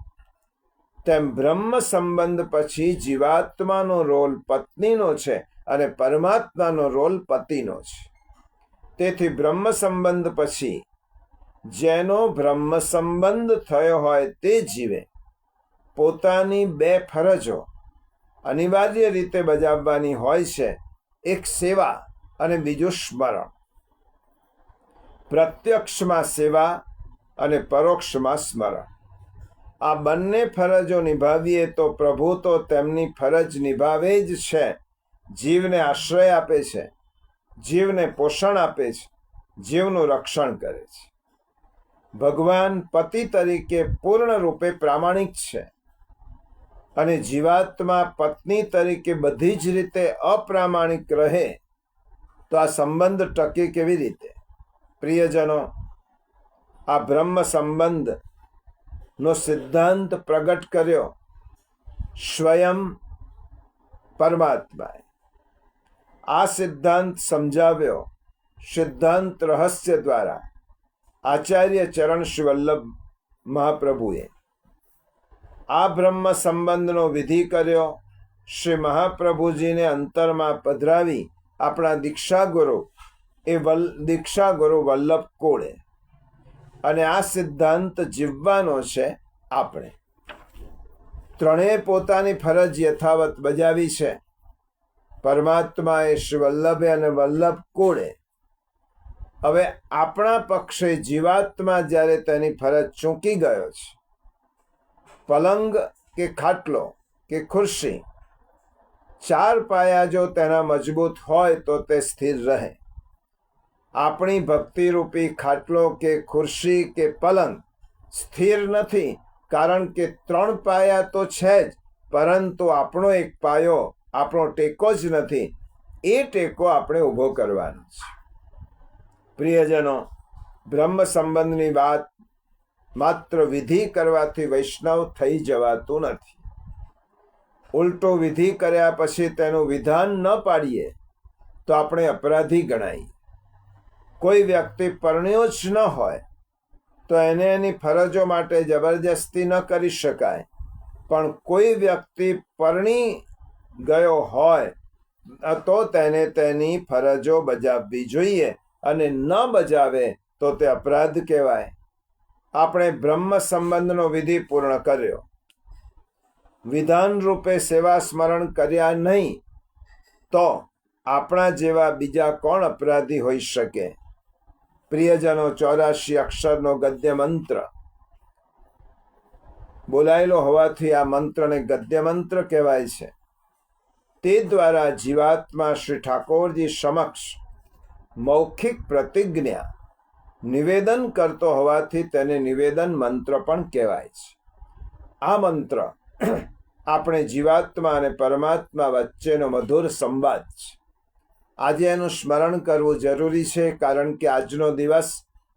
તેમ બ્રહ્મ સંબંધ પછી જીવાત્માનો રોલ પત્નીનો છે અને પરમાત્માનો રોલ પતિનો છે. તેથી બ્રહ્મ સંબંધ પછી જેનો બ્રહ્મ સંબંધ થયો હોય તે જીવે પોતાની બે ફરજો અનિવાર્ય રીતે બજાવવાની હોય છે, એક સેવા અને બીજું સ્મરણ. પ્રત્યક્ષમાં સેવા અને પરોક્ષમાં સ્મરણ. આ બંને ફરજો નિભાવીએ તો પ્રભુ તો તેમની ફરજ નિભાવે જ છે. જીવને આશ્રય આપે છે, જીવને પોષણ આપે છે, જીવનું રક્ષણ કરે છે. ભગવાન પતિ તરીકે પૂર્ણ રૂપે પ્રામાણિક છે, અને જીવાત્મા પત્ની તરીકે બધી જ રીતે અપ્રામાણિક રહે તો આ સંબંધ ટકે કેવી રીતે? પ્રિયજનો, આ બ્રહ્મ સંબંધ નો સિદ્ધાંત પ્રગટ કર્યો સ્વયં પરમાત્માએ. આ સિદ્ધાંત સમજાવ્યો સિદ્ધાંત રહસ્ય દ્વારા આચાર્ય ચરણ શ્રી વલ્લભ મહાપ્રભુએ. આ બ્રહ્મ સંબંધનો વિધિ કર્યો શ્રી મહાપ્રભુજીને અંતરમાં પધરાવી આપણા દીક્ષાગુરુ દીક્ષાગુરુ વલ્લભ કોળે. અને આ સિદ્ધાંત જીવવાનો છે આપણે. ત્રણેય પોતાની ફરજ યથાવત બજાવી છે. પરમાત્માએ શ્રી વલ્લભે અને વલ્લભ કોળે. હવે આપણા પક્ષે જીવાત્મા જ્યારે તેની ફરજ ચૂકી ગયો છે, પલંગ કે ખાટલો કે ખુરશી, ચાર પાયા જો તેના મજબૂત હોય તો તે સ્થિર રહે. આપણી ભક્તિરૂપી ખાટલો કે ખુરશી કે પલંગ સ્થિર નથી, કારણ કે ત્રણ પાયા તો છે જ, પરંતુ આપણો એક પાયો, આપણો ટેકો જ નથી. એ ટેકો આપણે ઊભો કરવાનો છે. પ્રિયજનો, બ્રહ્મ સંબંધની વાત માત્ર વિધિ કરવાથી વૈષ્ણવ થઈ જવાતું નથી. ઉલટો વિધિ કર્યા પછી તેનું વિધાન ન પાડીએ તો આપણે અપરાધી ગણાય. કોઈ વ્યક્તિ પરણ્યો જ ન હોય તો એને એની ફરજો માટે જબરજસ્તી ન કરી શકાય, પણ કોઈ વ્યક્તિ પરણી ગયો હોય તો તેને તેની ફરજો બજાવવી જોઈએ, અને ન બજાવે તો તે અપરાધ કહેવાય. આપણે બ્રહ્મ સંબંધનો વિધિ પૂર્ણ કર્યો, વિધાન રૂપે સેવા સ્મરણ કર્યા નહીં તો આપણા જેવા બીજા કોણ અપરાધી હોઈ શકે? પ્રિયજનો, 84 અક્ષરનો ગદ્ય મંત્ર બોલાયેલો હોવાથી આ મંત્રને ગદ્ય મંત્ર કહેવાય છે. તે દ્વારા જીવાત્મા શ્રી ઠાકોરજી સમક્ષ મૌખિક પ્રતિજ્ઞા નિવેદન કરતો હોવાથી તેને નિવેદન મંત્ર પણ કહેવાય છે. આ મંત્ર આપણે જીવાત્મા અને પરમાત્મા વચ્ચેનો મધુર સંવાદ છે. આજે એનું સ્મરણ કરવું જરૂરી છે, કારણ કે આજનો દિવસ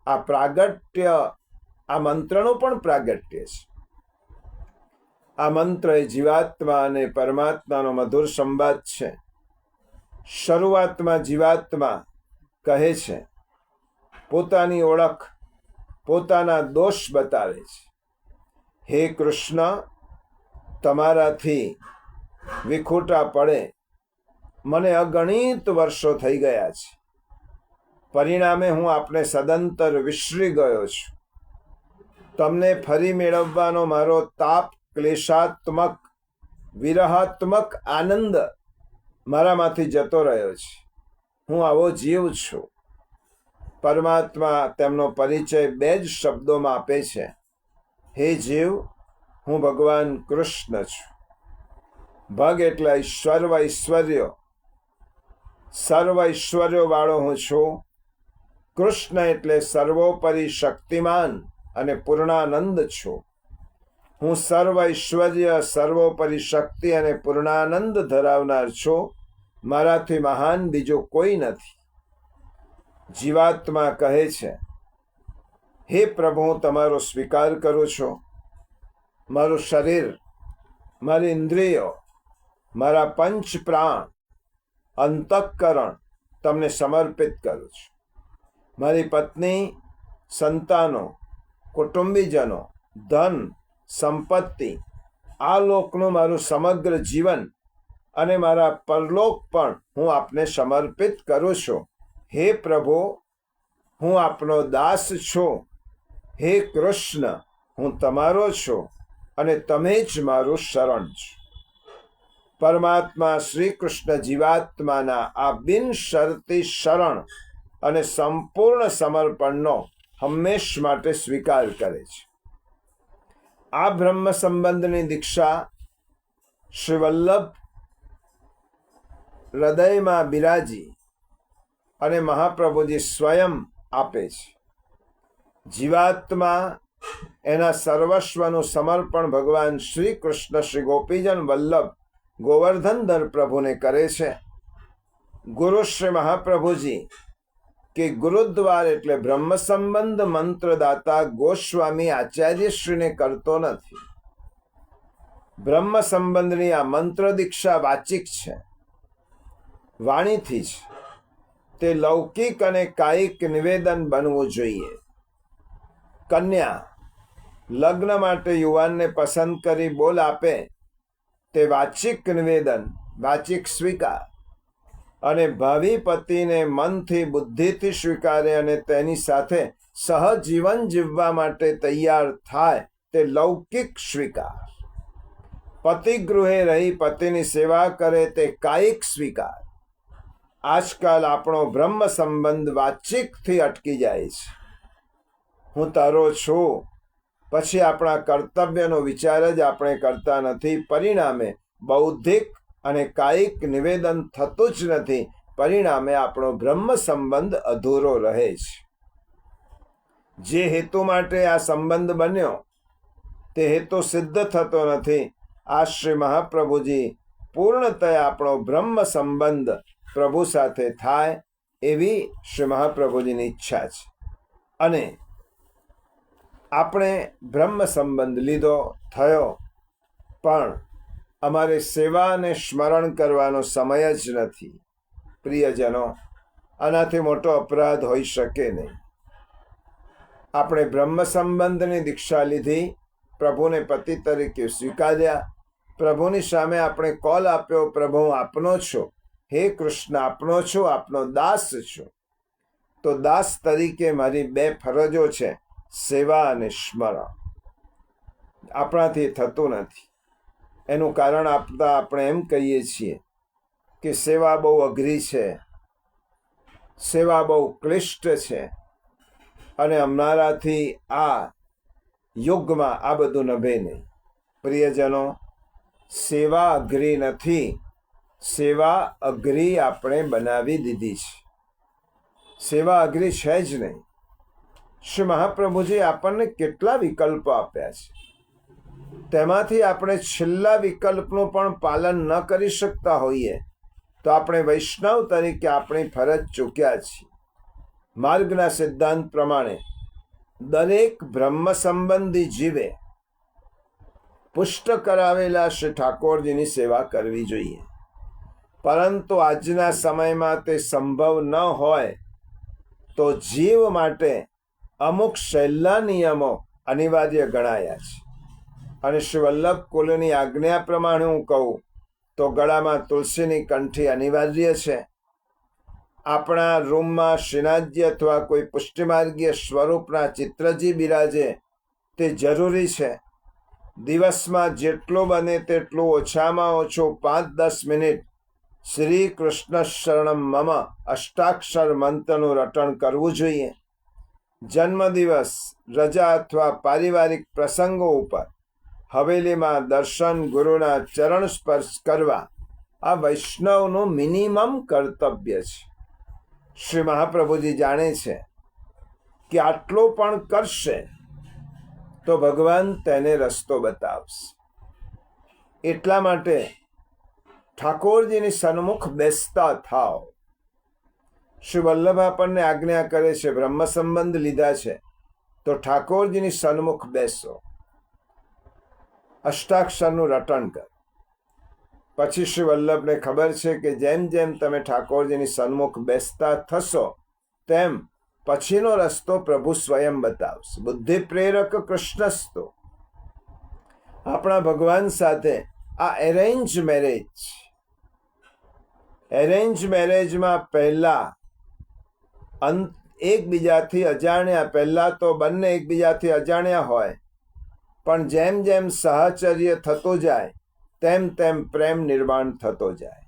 આ પ્રાગટ્ય, આ મંત્રનું પણ પ્રાગટ્ય છે. આ મંત્ર એ જીવાત્મા અને પરમાત્માનો મધુર સંવાદ છે. શરૂઆતમાં જીવાત્મા કહે છે પોતાની ઓળખ પોતાના દોષ બતાવે છે. હે કૃષ્ણ, તમારાથી વિખૂટા પડે મને અગણિત વર્ષો થઈ ગયા છે. પરિણામે હું આપને સદંતર વિસરી ગયો છું. તમને ફરી મેળવવાનો મારો તાપ, ક્લેશાત્મક, વિરહાત્મક આનંદ મારામાંથી જતો રહ્યો છે. હું આવો જીવ છું. પરમાત્મા તેમનો પરિચય 2 જ શબ્દોમાં આપે છે. હે જીવ, હું ભગવાન કૃષ્ણ છું. ભગ એટલે ઐશ્વર્ય, સર્વ ઐશ્વર્યો વાળો હું છું. કૃષ્ણ એટલે સર્વોપરી શક્તિમાન અને પૂર્ણાનંદ છું. હું સર્વ ઐશ્વર્ય, સર્વોપરી શક્તિ અને પૂર્ણાનંદ ધરાવનાર છું. મારાથી મહાન બીજો કોઈ નથી. જીવાત્મા કહે છે, હે પ્રભુ, હું તમારો સ્વીકાર કરું છું. મારું શરીર, મારી ઇન્દ્રિયો, મારા પંચ પ્રાણ, અંતઃકરણ તમને સમર્પિત કરું છું. મારી પત્ની, સંતાનો, કુટુંબીજનો, ધન, સંપત્તિ, આ લોકનું મારું સમગ્ર જીવન અને મારા પરલોક પણ હું આપને સમર્પિત કરું છું. હે પ્રભુ, હું આપનો દાસ છું. હે કૃષ્ણ, હું તમારો છું અને તમે જ મારું શરણ છો. પરમાત્મા શ્રી કૃષ્ણ જીવાત્માના આ બિનશરતી શરણ અને સંપૂર્ણ સમર્પણનો હંમેશ માટે સ્વીકાર કરે છે. આ બ્રહ્મ સંબંધની દીક્ષા શ્રી વલ્લભ હૃદયમાં બિરાજી અને મહાપ્રભુજી સ્વયં આપે છે. જીવાત્મા એના સર્વસ્વનું સમર્પણ ભગવાન શ્રી કૃષ્ણ શ્રી ગોપીજન વલ્લભ ગોવર્ધનધર પ્રભુને કરે છે. ગુરુ શ્રી મહાપ્રભુજી કે ગુરુદ્વાર એટલે બ્રહ્મ સંબંધ મંત્રદાતા ગોસ્વામી આચાર્યશ્રીને કરતો નથી. બ્રહ્મ સંબંધની આ મંત્ર દીક્ષા વાચિક છે, વાણીથી જ. તે લૌકિક અને કાયિક નિવેદન બનવું જોઈએ. કન્યા લગ્ન માટે યુવાનને પસંદ કરી બોલ આપે તે વાચિક નિવેદન, વાચિક સ્વીકાર, અને ભાવિ પતિને મનથી, બુદ્ધિથી સ્વીકારે અને તેની સાથે સહજીવન જીવવા માટે તૈયાર થાય તે લૌકિક સ્વીકાર. પતિ ગૃહે રહી પતિની સેવા કરે તે કાયિક સ્વીકાર. આજકાલ આપણો બ્રહ્મ સંબંધ વાચિકથી અટકી જાય છે. હું તારો છું, પછી આપણા કર્તવ્યનો વિચાર જ આપણે કરતા નથી. પરિણામે બૌદ્ધિક અને કાયિક નિવેદન થતું જ નથી. પરિણામે આપણો બ્રહ્મ સંબંધ અધૂરો રહે છે. જે હેતુ માટે આ સંબંધ બન્યો તે હેતુ સિદ્ધ થતો નથી. આ શ્રી મહાપ્રભુજી પૂર્ણતયા આપણો બ્રહ્મ સંબંધ પ્રભુ સાથે થાય એવી શ્રી મહાપ્રભુજીની ઈચ્છા છે. અને આપણે બ્રહ્મ સંબંધ લીધો, થયો, પણ અમારે સેવા અને સ્મરણ કરવાનો સમય જ નથી. પ્રિયજનો, આનાથી મોટો અપરાધ હોઈ શકે નહીં. આપણે બ્રહ્મ સંબંધની દીક્ષા લીધી, પ્રભુને પતિ તરીકે સ્વીકાર્યા, પ્રભુની સામે આપણે કોલ આપ્યો, પ્રભુ હું આપનો છું. હે કૃષ્ણ, આપનો છું, આપનો દાસ છું. તો દાસ તરીકે મારી 2 ફરજો છે, સેવા અને સ્મરણ. આપણાથી થતું નથી. એનું કારણ આપતા આપણે એમ કહીએ છીએ કે સેવા બહુ અઘરી છે, સેવા બહુ ક્લિષ્ટ છે, અને અમારાથી આ યુગમાં આ બધું નભે નહીં. પ્રિયજનો, સેવા અઘરી નથી. સેવા અઘરી આપણે બનાવી દીધી છે. સેવા અઘરી છે જ નહીં. શ્રી મહાપ્રભુજી આપણને કેટલા વિકલ્પો આપ્યા છે. તેમાંથી આપણે છેલ્લા વિકલ્પનું પણ પાલન ન કરી શકતા હોઈએ તો આપણે વૈષ્ણવ તરીકે આપણી ફરજ ચૂક્યા છીએ. માર્ગના સિદ્ધાંત પ્રમાણે દરેક બ્રહ્મ સંબંધી જીવે પુષ્ટ કરાવેલા શ્રી ઠાકોરજીની સેવા કરવી જોઈએ. પરંતુ આજના સમયમાં તે સંભવ ન હોય તો જીવ માટે અમુક સહેલા નિયમો અનિવાર્ય ગણાયા છે. અને શ્રી વલ્લભ કુલની આજ્ઞા પ્રમાણે હું કહું તો ગળામાં તુલસીની કંઠી અનિવાર્ય છે. આપણા રૂમમાં શ્રીનાથજી અથવા કોઈ પુષ્ટિમાર્ગીય સ્વરૂપના ચિત્રજી બિરાજે તે જરૂરી છે. દિવસમાં જેટલું બને તેટલું ઓછામાં ઓછું 5-10 મિનિટ શ્રી કૃષ્ણ શરણમ મમ અષ્ટાક્ષર મંત્રનું રટણ કરવું જોઈએ. જન્મદિવસ, રજા અથવા પારિવારિક પ્રસંગો ઉપર હવેલીમાં દર્શન, ગુરુના ચરણ સ્પર્શ કરવા આ વૈષ્ણવનું મિનિમમ કર્તવ્ય છે. શ્રી મહાપ્રભુજી જાણે છે કે આટલો પણ કરશે તો ભગવાન તેને રસ્તો બતાવશે. એટલા માટે ઠાકોરજીની સન્મુખ બેસતા થાવ. શ્રી વલ્લભ આપણને આજ્ઞા કરે છે, બ્રહ્મ સંબંધ લીધા છે તો ઠાકોરજીની સન્મુખ બેસો, અષ્ટાક્ષરનું રટણ કર. પછી શ્રી વલ્લભને ખબર છે કે જેમ જેમ તમે ઠાકોરજીની સન્મુખ બેસતા થશો તેમ પછીનો રસ્તો પ્રભુ સ્વયં બતાવશે. બુદ્ધિ પ્રેરક કૃષ્ણસ્તો. આપણા ભગવાન સાથે આ એરેન્જ મેરેજમાં પહેલા એકબીજાથી અજાણ્યા, પહેલા તો બંને એકબીજાથી અજાણ્યા હોય, પણ જેમ જેમ સાહચર્ય થતું જાય તેમ તેમ પ્રેમ નિર્માણ થતો જાય.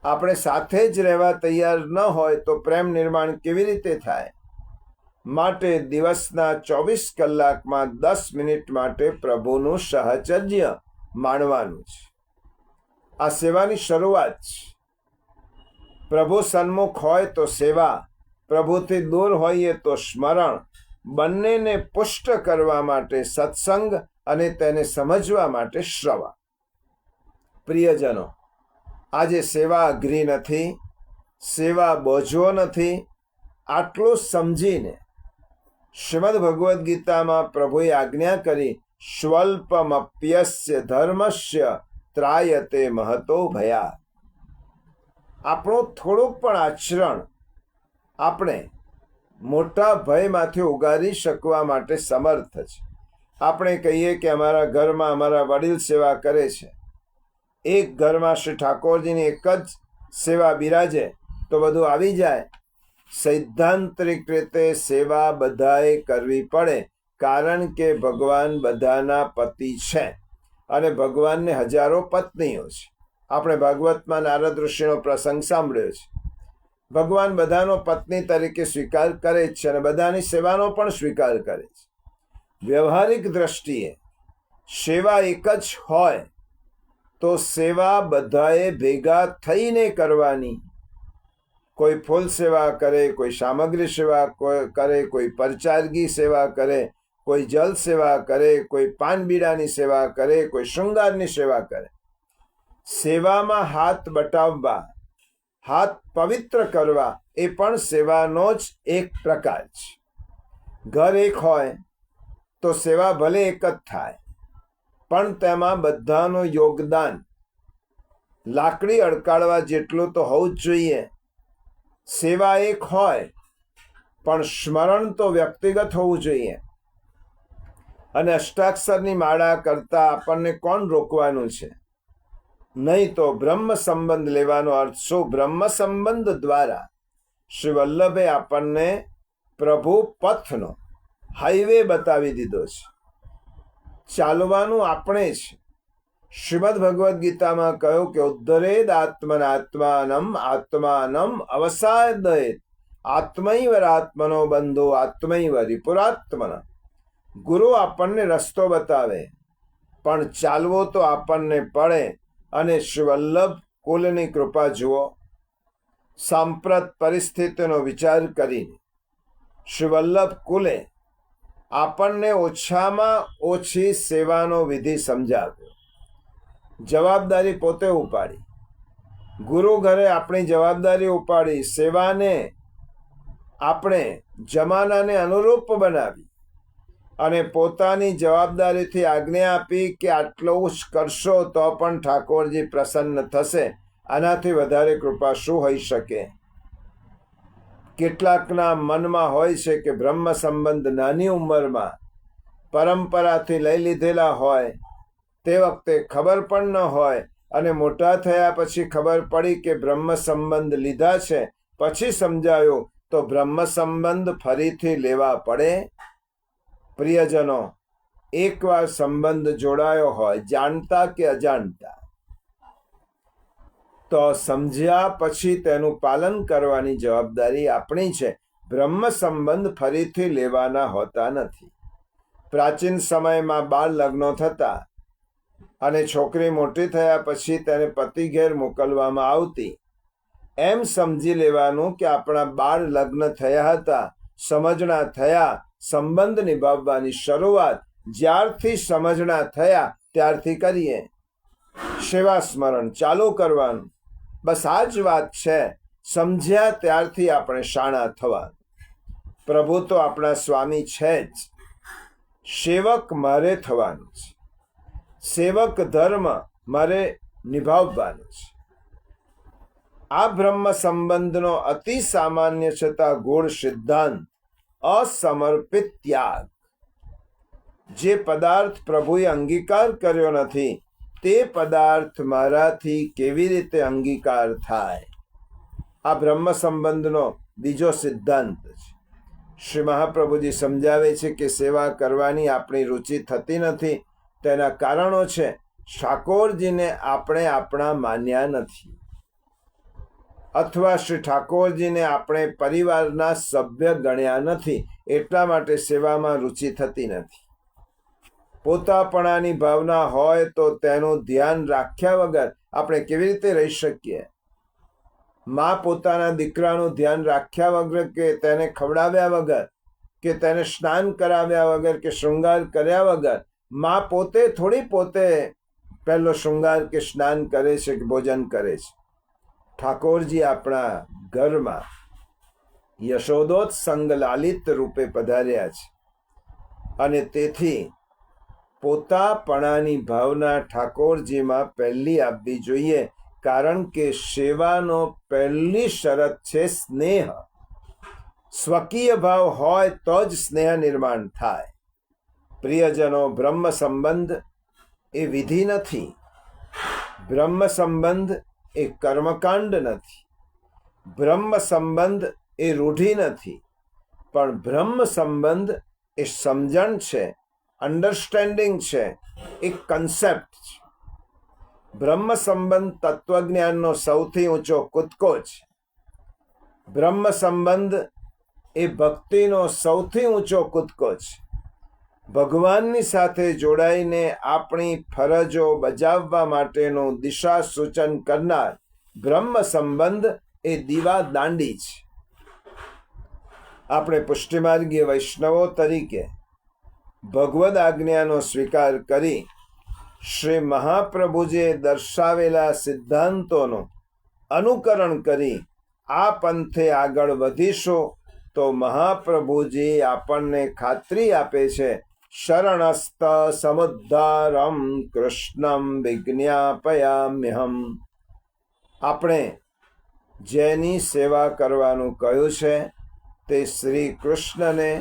આપણે સાથે જ રહેવા તૈયાર ન હોય તો પ્રેમ નિર્માણ કેવી રીતે થાય? માટે દિવસના 24 કલાકમાં 10 મિનિટ માટે પ્રભુનું સાહચર્ય માણવાનું છે. આ સેવાની શરૂઆત છે. પ્રભુ સન્મુખ હોય તો સેવા, પ્રભુથી દૂર હોઈએ તો સ્મરણ. બંનેને પુષ્ટ કરવા માટે સત્સંગ અને તેને સમજવા માટે શ્રવણ. પ્રિયજનો, આજે સેવા અઘરી નથી, સેવા બોજો નથી. આટલું સમજીને શ્રીમદ ભગવદ્ ગીતામાં પ્રભુએ આજ્ઞા કરી, સ્વલ્પમપ્યસ્ય ધર્મસ્ય ત્રાયતે મહતો ભયા. આપણું થોડુંક પણ આચરણ આપણે મોટા ભયમાંથી ઉગારી શકવા માટે સમર્થ છે. આપણે કહીએ કે અમારા ઘરમાં અમારા વડીલ સેવા કરે છે. એક ઘરમાં શ્રી ઠાકોરજીની એક જ સેવા બિરાજે તો બધું આવી જાય. સૈદ્ધાંતિક રીતે સેવા બધાએ કરવી પડે, કારણ કે ભગવાન બધાના પતિ છે અને ભગવાનને હજારો પત્નીઓ છે. આપણે ભાગવતમાં નારદ ઋષિનો પ્રસંગ સાંભળ્યો છે. ભગવાન બધાનો પત્ની તરીકે સ્વીકાર કરે છે અને બધાની સેવાનો પણ સ્વીકાર કરે છે. વ્યવહારિક દ્રષ્ટિએ સેવા એક જ હોય તો સેવા બધાએ ભેગા થઈને કરવાની. કોઈ ફૂલ સેવા કરે, કોઈ સામગ્રી સેવા કરે, કોઈ પરચારગી સેવા કરે, કોઈ જલ સેવા કરે, કોઈ પાન બીડાની સેવા કરે, કોઈ શૃંગારની સેવા કરે. સેવામાં હાથ બટાવવા, હાથ પવિત્ર કરવા એ પણ સેવાનો જ એક પ્રકાર છે. ઘર એક હોય તો સેવા ભલે એક જ થાય, પણ તેમાં બધાનું યોગદાન લાકડી અડકાળવા જેટલું તો હોવું જ જોઈએ. સેવા એક હોય પણ સ્મરણ તો વ્યક્તિગત હોવું જોઈએ. અને અષ્ટાક્ષરની માળા કરતા આપણને કોણ રોકવાનું છે? નહીં તો બ્રહ્મ સંબંધ લેવાનો અર્થ શું? બ્રહ્મ સંબંધ દ્વારા શ્રી વલ્લભે આપણને પ્રભુ પથનો હાઈવે બતાવી દીધો છે. ચાલવાનું આપણે જ. શ્રીમદ ભગવદ્ ગીતામાં કહ્યું કે ઉદ્ધરેદ આત્માનમ અવસાદયેત આત્મૈવરાત્મનો બંધો આત્મૈવ રિપુરાત્મન. ગુરુ આપણને રસ્તો બતાવે પણ ચાલવો તો આપણને પડે. અને શ્રી વલ્લભ કુલની કૃપા જુઓ. સાંપ્રત પરિસ્થિતિનો વિચાર કરીને શ્રી વલ્લભ કુલે આપણને ઓછામાં ઓછી સેવાનો વિધિ સમજાવ્યો. જવાબદારી પોતે ઉપાડી. ગુરુ ઘરે આપણી જવાબદારી ઉપાડી. સેવાને આપણે જમાનાને અનુરૂપ બનાવી અને પોતાની જવાબદારીથી આજ્ઞા આપી કે આટલું જ કરશો તો પણ ઠાકોરજી પ્રસન્ન થશે. આનાથી વધારે કૃપા શું હોઈ શકે? કેટલાકના મનમાં હોય છે કે બ્રહ્મ સંબંધ નાની ઉંમરમાં પરંપરાથી લઈ લીધેલા હોય, તે વખતે ખબર પણ ન હોય, અને મોટા થયા પછી ખબર પડી કે બ્રહ્મ સંબંધ લીધા છે, પછી સમજાયું તો બ્રહ્મ સંબંધ ફરીથી લેવા પડે. પ્રિયજનો, એકવાર સંબંધ જોડાયો હોય, જાણતા કે અજાણતા, તો સમજ્યા પછી તેનું પાલન કરવાની જવાબદારી આપણી છે. બ્રહ્મ સંબંધ ફરીથી લેવાના હોતા નથી. પ્રાચીન સમયમાં બાળ લગ્નો થતા અને છોકરી મોટી થયા પછી તેને પતિ ઘેર મોકલવામાં આવતી. એમ સમજી લેવાનું કે આપણા બાળ લગ્ન થયા હતા, સમજણા થયા. સંબંધ નિભાવવાની શરૂઆત જ્યારથી સમજણા થયા ત્યારથી કરીએ. સેવા સ્મરણ ચાલુ કરવાનું. બસ આ જ વાત છે. સમજ્યા ત્યારથી આપણે શાણા થવાનું. પ્રભુ તો આપણા સ્વામી છે જ. સેવક મારે થવાનું છે. સેવક ધર્મ મારે નિભાવવાનો છે. આ બ્રહ્મ સંબંધનો અતિ સામાન્ય છતાં ગૂઢ સિદ્ધાંત અસમર્પિત ત્યાગ. જે પદાર્થ પ્રભુએ અંગીકાર કર્યો નથી તે પદાર્થ મારાથી કેવી રીતે અંગીકાર થાય? આ બ્રહ્મ સંબંધનો બીજો સિદ્ધાંત છે. શ્રી મહાપ્રભુજી સમજાવે છે કે સેવા કરવાની આપણી રુચિ થતી નથી. તેના કારણો છે, ઠાકોરજીને આપણે આપણા માન્યા નથી, અથવા શ્રી ઠાકોરજીને આપણે પરિવારના સભ્ય ગણ્યા નથી, એટલા માટે સેવામાં રુચિ થતી નથી. પોતાપણાની ભાવના હોય તો તેનું ધ્યાન રાખ્યા વગર આપણે કેવી રીતે રહી શકીએ? મા પોતાના દીકરાનું ધ્યાન રાખ્યા વગર, કે તેને ખવડાવ્યા વગર, કે તેને સ્નાન કરાવ્યા વગર, કે શૃંગાર કર્યા વગર, મા પોતે થોડી પોતે પહેલો શૃંગાર કે સ્નાન કરે છે કે ભોજન કરે છે. ઠાકોરજી આપણા ઘરમાં યશોદોત્સંગ લાલિત રૂપે પધાર્યા છે, અને તેથી પોતાપણાની ભાવના ઠાકોરજીમાં પહેલી આપવી જોઈએ. કારણ કે સેવાનો પહેલી શરત છે સ્નેહ. સ્વકીય ભાવ હોય તો જ સ્નેહ નિર્માણ થાય. પ્રિયજનો, બ્રહ્મ સંબંધ એ વિધિ નથી. બ્રહ્મ સંબંધ એ કર્મકાંડ નથી. બ્રહ્મ સંબંધ એ રૂઢિ નથી. પણ બ્રહ્મ સંબંધ એ સમજણ છે, અન્ડરસ્ટેન્ડિંગ છે, એક કન્સેપ્ટ છે. બ્રહ્મ સંબંધ તત્વજ્ઞાનનો સૌથી ઊંચો કૂદકો છે. બ્રહ્મ સંબંધ એ ભક્તિનો સૌથી ઊંચો કૂદકો છે. ભગવાનની સાથે જોડાઈને આપણી ફરજો બજાવવા માટેનું દિશા સૂચન કરનાર બ્રહ્મ સંબંધ એ દીવા દાંડી છે. આપણે પુષ્ટિમાર્ગીય વૈષ્ણવો તરીકે ભગવદ આજ્ઞાનો સ્વીકાર કરી શ્રી મહાપ્રભુજીએ દર્શાવેલા સિદ્ધાંતોનું અનુકરણ કરી આ પંથે આગળ વધીશું તો મહાપ્રભુજી આપણને ખાતરી આપે છે, શરણસ્ત સમુદ્ધારમ કૃષ્ણમ વિજ્ઞાપયામ્યહમ. આપણે જેની સેવા કરવાનું કહ્યું છે તે શ્રી કૃષ્ણને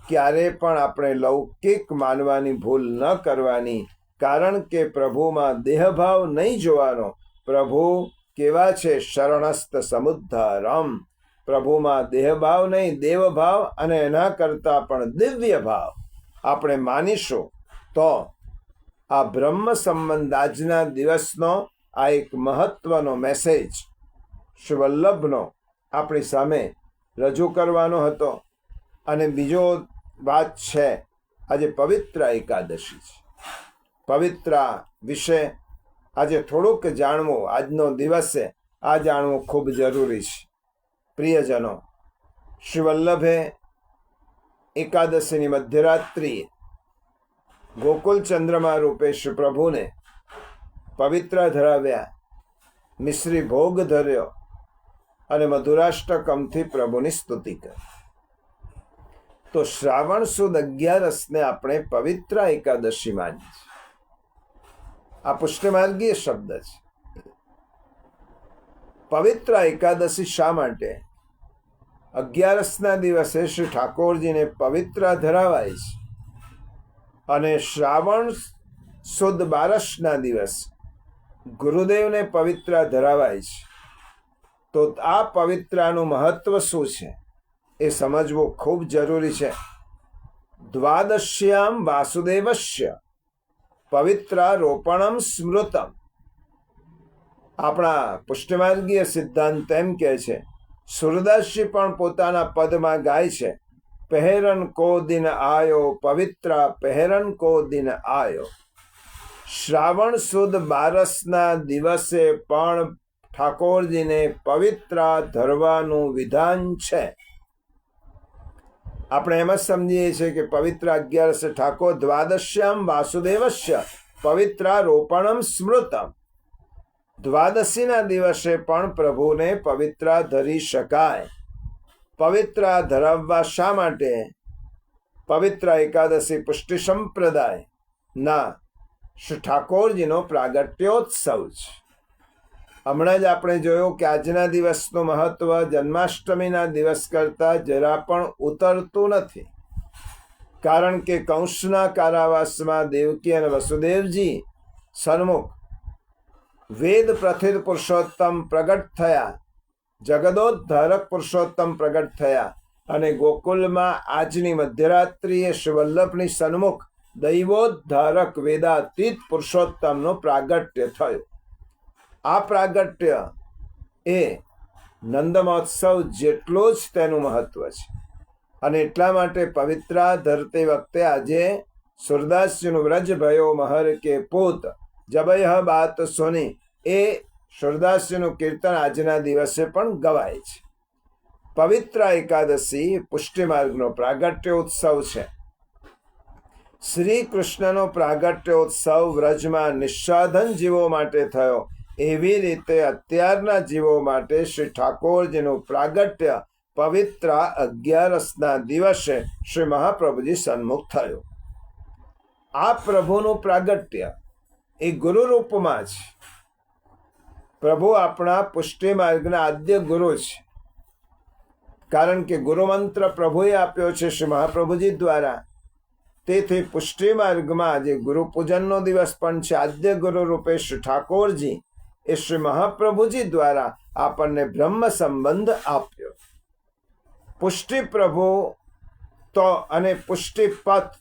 ક્યારે પણ આપણે લૌકિક માનવાની ભૂલ ન કરવાની. કારણ કે પ્રભુમાં દેહભાવ નહીં જોવાનો. પ્રભુ કેવા છે? શરણસ્ત સમુદ્ધારમ. પ્રભુમાં દેહભાવ નહીં, દેવભાવ, અને એના કરતા પણ દિવ્ય ભાવ આપણે માનીશું તો આ બ્રહ્મ સંબંધ આજના દિવસનો આ એક મહત્વનો મેસેજ શ્રી વલ્લભનો આપણી સામે રજૂ કરવાનો હતો. અને બીજો વાત છે, આજે પવિત્ર એકાદશી છે. પવિત્ર વિશે આજે થોડુંક જાણવું, આજનો દિવસે આ જાણવું ખૂબ જરૂરી છે. પ્રિયજનો, શ્રી વલ્લભે એકાદશીની મધ્યરાત્રિએ ગોકુલ ચંદ્રમા રૂપે શ્રી પ્રભુને પવિત્ર ધરાવ્યા, મિશ્રી ભોગ ધર્યો અને મધુરાષ્ટકમથી પ્રભુની સ્તુતિ કરી. તો શ્રાવણ સુદ 11 આપણે પવિત્ર એકાદશી માનીએ છીએ. આ પુષ્ટિમાર્ગીય શબ્દ છે. પવિત્ર એકાદશી શા માટે? અગિયારસના દિવસે શ્રી ઠાકોરજીને પવિત્ર ધરાવાય છે અને શ્રાવણ સુદ બારસના દિવસ ગુરુદેવને પવિત્ર ધરાવાય છે. તો આ પવિત્રાનું મહત્વ શું છે એ સમજવું ખૂબ જરૂરી છે. દ્વાદશ્યામ વાસુદેવસ્ય પવિત્રારોપણમ સ્મૃતમ. આપણા પુષ્ટિમાર્ગીય સિદ્ધાંત એમ કહે છે, સુરદાસજી પણ પોતાના પદમાં ગાય છે, પહેરન કો દિન આયો પવિત્રા પહેરન કો દિન આયો. શ્રાવણ સુદ બારસના દિવસે પણ ઠાકોરજીને પવિત્રા ધરવાનું વિધાન છે. આપણે એમ જ સમજીએ છીએ કે પવિત્ર અગિયારસે ઠાકોર દ્વાદશ્યામ વાસુદેવસ્ય પવિત્રારોપણમ સ્મૃતમ. દ્વાદશીના દિવસે પણ પ્રભુને પવિત્રા ધરી શકાય. પવિત્રા ધરાવવા શા માટે? પવિત્ર એકાદશી પુષ્ટિ સંપ્રદાય ના શ્રી ઠાકોરજીનો પ્રાગટ્યોત્સવ છે. હમણાં જ આપણે જોયું કે આજના દિવસનું મહત્વ જન્માષ્ટમીના દિવસ કરતાં જરા પણ ઉતરતું નથી. કારણ કે કંસના કારાવાસમાં દેવકી અને વસુદેવજી સન્મુખ વેદ પ્રથિત પુરુષોત્તમ પ્રગટ થયા, જગદોદ્ધારક પુરુષોત્તમ પ્રગટ થયા અને ગોકુલમાં આજની મધ્યરાત્રિએ શ્રી વલ્લભની સન્મુખ દૈવોદ્ધારક વેદાતીત પુરુષોત્તમનો પ્રાગટ્ય થયું. આ પ્રાગટ્ય એ નંદ મહોત્સવ જેટલો જ તેનું મહત્વ છે અને એટલા માટે પવિત્રા ધરતી વખતે આજે સુરદાસજીનું વ્રજ ભયો મહર કે પોત જબયહ બાત સોની એ સુરદાસજીનું કીર્તન આજના દિવસે પણ ગવાય છે. પવિત્ર એકાદશી પુષ્ટિમાર્ગનો પ્રાગટ્યોત્સવ છે. શ્રી કૃષ્ણનો પ્રાગટ્યોત્સવ વ્રજમાં નિસ્સાધન જીવો માટે થયો, એવી રીતે અત્યારના જીવો માટે શ્રી ઠાકોરજીનું પ્રાગટ્ય પવિત્ર અગિયારસના દિવસે શ્રી મહાપ્રભુજી સન્મુખ થયું. આ પ્રભુનું પ્રાગટ્ય એ ગુરુ રૂપમાં છે. પ્રભુ આપણા પુષ્ટિ માર્ગના આદ્ય ગુરુ છે. કારણ કે ગુરુમંત્ર પ્રભુએ આપ્યો છે શ્રી મહાપ્રભુજી દ્વારા. તેથી પુષ્ટિ માર્ગમાં આજે ગુરુ પૂજનનો દિવસ પણ છે. આદ્ય ગુરુ રૂપે શ્રી ઠાકોરજી એ શ્રી મહાપ્રભુજી દ્વારા આપણને બ્રહ્મ સંબંધ આપ્યો. પુષ્ટિ પ્રભુ તો અને પુષ્ટિપથ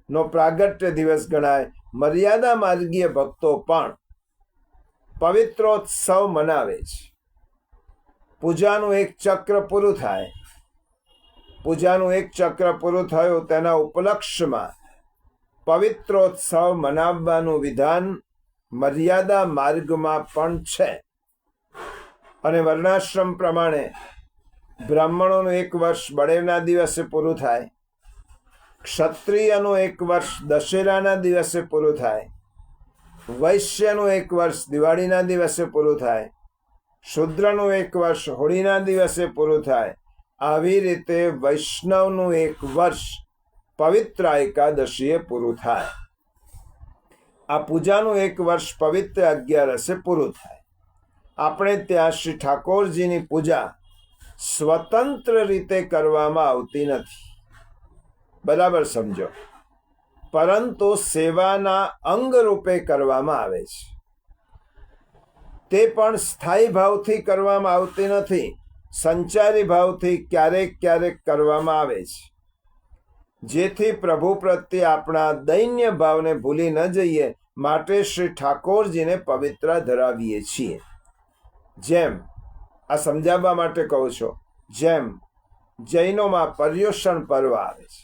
નો પ્રાગટ્ય દિવસ ગણાય. મર્યાદા માર્ગીય ભક્તો પણ પવિત્રોત્સવ મનાવે છે. પૂજાનું એક ચક્ર પૂરું થાય, પૂજાનું એક ચક્ર પૂરું થયું તેના ઉપલક્ષમાં પવિત્રોત્સવ મનાવવાનું વિધાન મર્યાદા માર્ગમાં પણ છે. અને વર્ણાશ્રમ પ્રમાણે બ્રાહ્મણોનું એક વર્ષ બળેવના દિવસે પૂરું થાય, ક્ષત્રિયનું એક વર્ષ દશેરાના દિવસે પૂરું થાય, વૈશ્યનું એક વર્ષ દિવાળીના દિવસે પૂરું થાય, શૂદ્રનું એક વર્ષ હોળીના દિવસે પૂરું થાય. આવી રીતે વૈષ્ણવનું એક વર્ષ પવિત્ર એકાદશીએ પૂરું થાય. આ પૂજાનું એક વર્ષ પવિત્ર અગિયારસે પૂરું થાય. આપણે ત્યાં શ્રી ઠાકોરજીની પૂજા સ્વતંત્ર રીતે કરવામાં આવતી નથી, બરાબર સમજો, પરંતુ સેવાના અંગ રૂપે કરવામાં આવે છે. તે પણ સ્થાયી ભાવથી કરવામાં આવતી નથી, સંચારી ભાવથી ક્યારેક ક્યારેક કરવામાં આવે છે. જેથી પ્રભુ પ્રત્યે આપણા દૈન્ય ભાવને ભૂલી ન જઈએ માટે શ્રી ઠાકોરજીને પવિત્ર ધરાવીએ છીએ. જેમ આ સમજાવવા માટે કહું છું, જેમ જૈનોમાં પર્યુષણ પર્વ આવે છે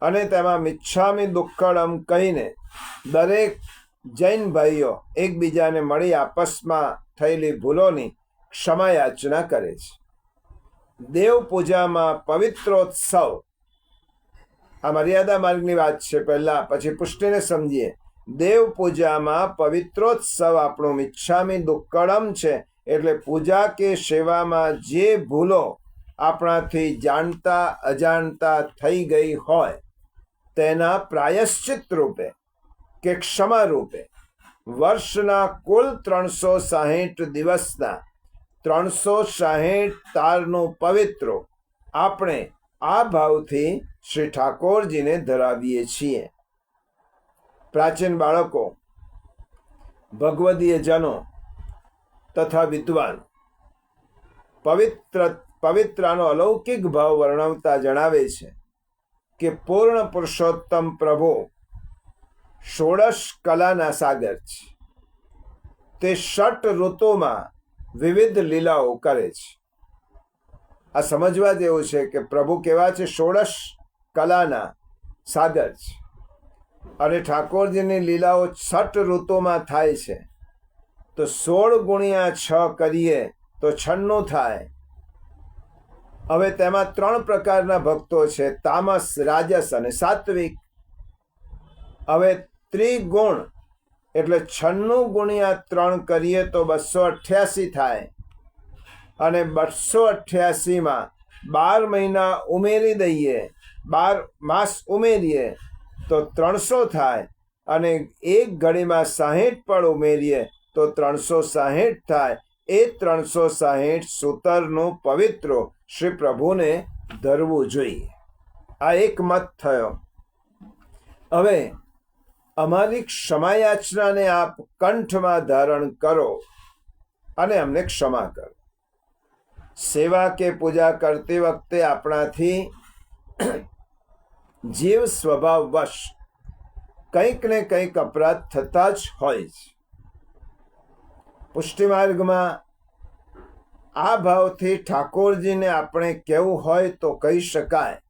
અને તેમાં મિચ્છામી દુક્કડમ કહીને દરેક જૈન ભાઈઓ એકબીજાને મળી આપસમાં થયેલી ભૂલોની ક્ષમા યાચના કરે છે. દેવ પૂજામાં પવિત્રોત્સવ, આ મર્યાદા માર્ગની વાત છે પહેલા, પછી પુષ્ટિને સમજીએ. દેવ પૂજામાં પવિત્રોત્સવ આપણું મિચ્છામી દુક્કડમ છે. એટલે પૂજા કે સેવામાં જે ભૂલો આપણાથી જાણતા અજાણતા થઈ ગઈ હોય તેના પ્રાયશ્ચિત રૂપે કે ક્ષમા રૂપે વર્ષના કુલ 360 દિવસના 360 તારનું પવિત્રો આપણે આ ભાવથી શ્રી ઠાકોરજીને ધરાવીએ છીએ. પ્રાચીન બાળકો, ભગવદીય જનો તથા વિદ્વાન પવિત્રાનો અલૌકિક ભાવ વર્ણવતા જણાવે છે કે પૂર્ણ પુરુષોત્તમ પ્રભુ 16 કલાના સાગર છે. તે 6 ઋતુમાં વિવિધ લીલાઓ કરે છે. આ સમજવા જેવું છે કે પ્રભુ કેવા છે? 16 કલાના સાગર છે. અને ઠાકોરજીની લીલાઓ 6 ઋતુમાં થાય છે. તો 16 ગુણ્યા 6 કરીએ તો 96 થાય. હવે તેમાં 3 પ્રકારના ભક્તો છે: તામસ, રાજસ અને સાત્વિક. હવે ત્રિગુણ એટલે 96 ગુણ્યા 3 કરીએ તો 288 થાય. અને 288માં 12 મહિના ઉમેરી દઈએ, 12 માસ ઉમેરીએ તો 300 થાય. અને એક ઘડીમાં 60 પણ ઉમેરીએ તો 360 થાય. એ 360 સૂતરનું પવિત્રો શ્રી પ્રભુને ધરવું જોઈએ. આ એક મત થયો. હવે અમારી ક્ષમાયાચનાને આપ કંઠમાં ધારણ કરો અને અમને ક્ષમા કરો. સેવા કે પૂજા કરતી વખતે આપણાથી જીવ સ્વભાવવશ કંઈક ને કંઈક અપરાધ થતા જ હોય છે. પુષ્ટિ માર્ગમાં આ ભાવથી ઠાકોરજીને આપણે કેવું હોય તો કહી શકાય: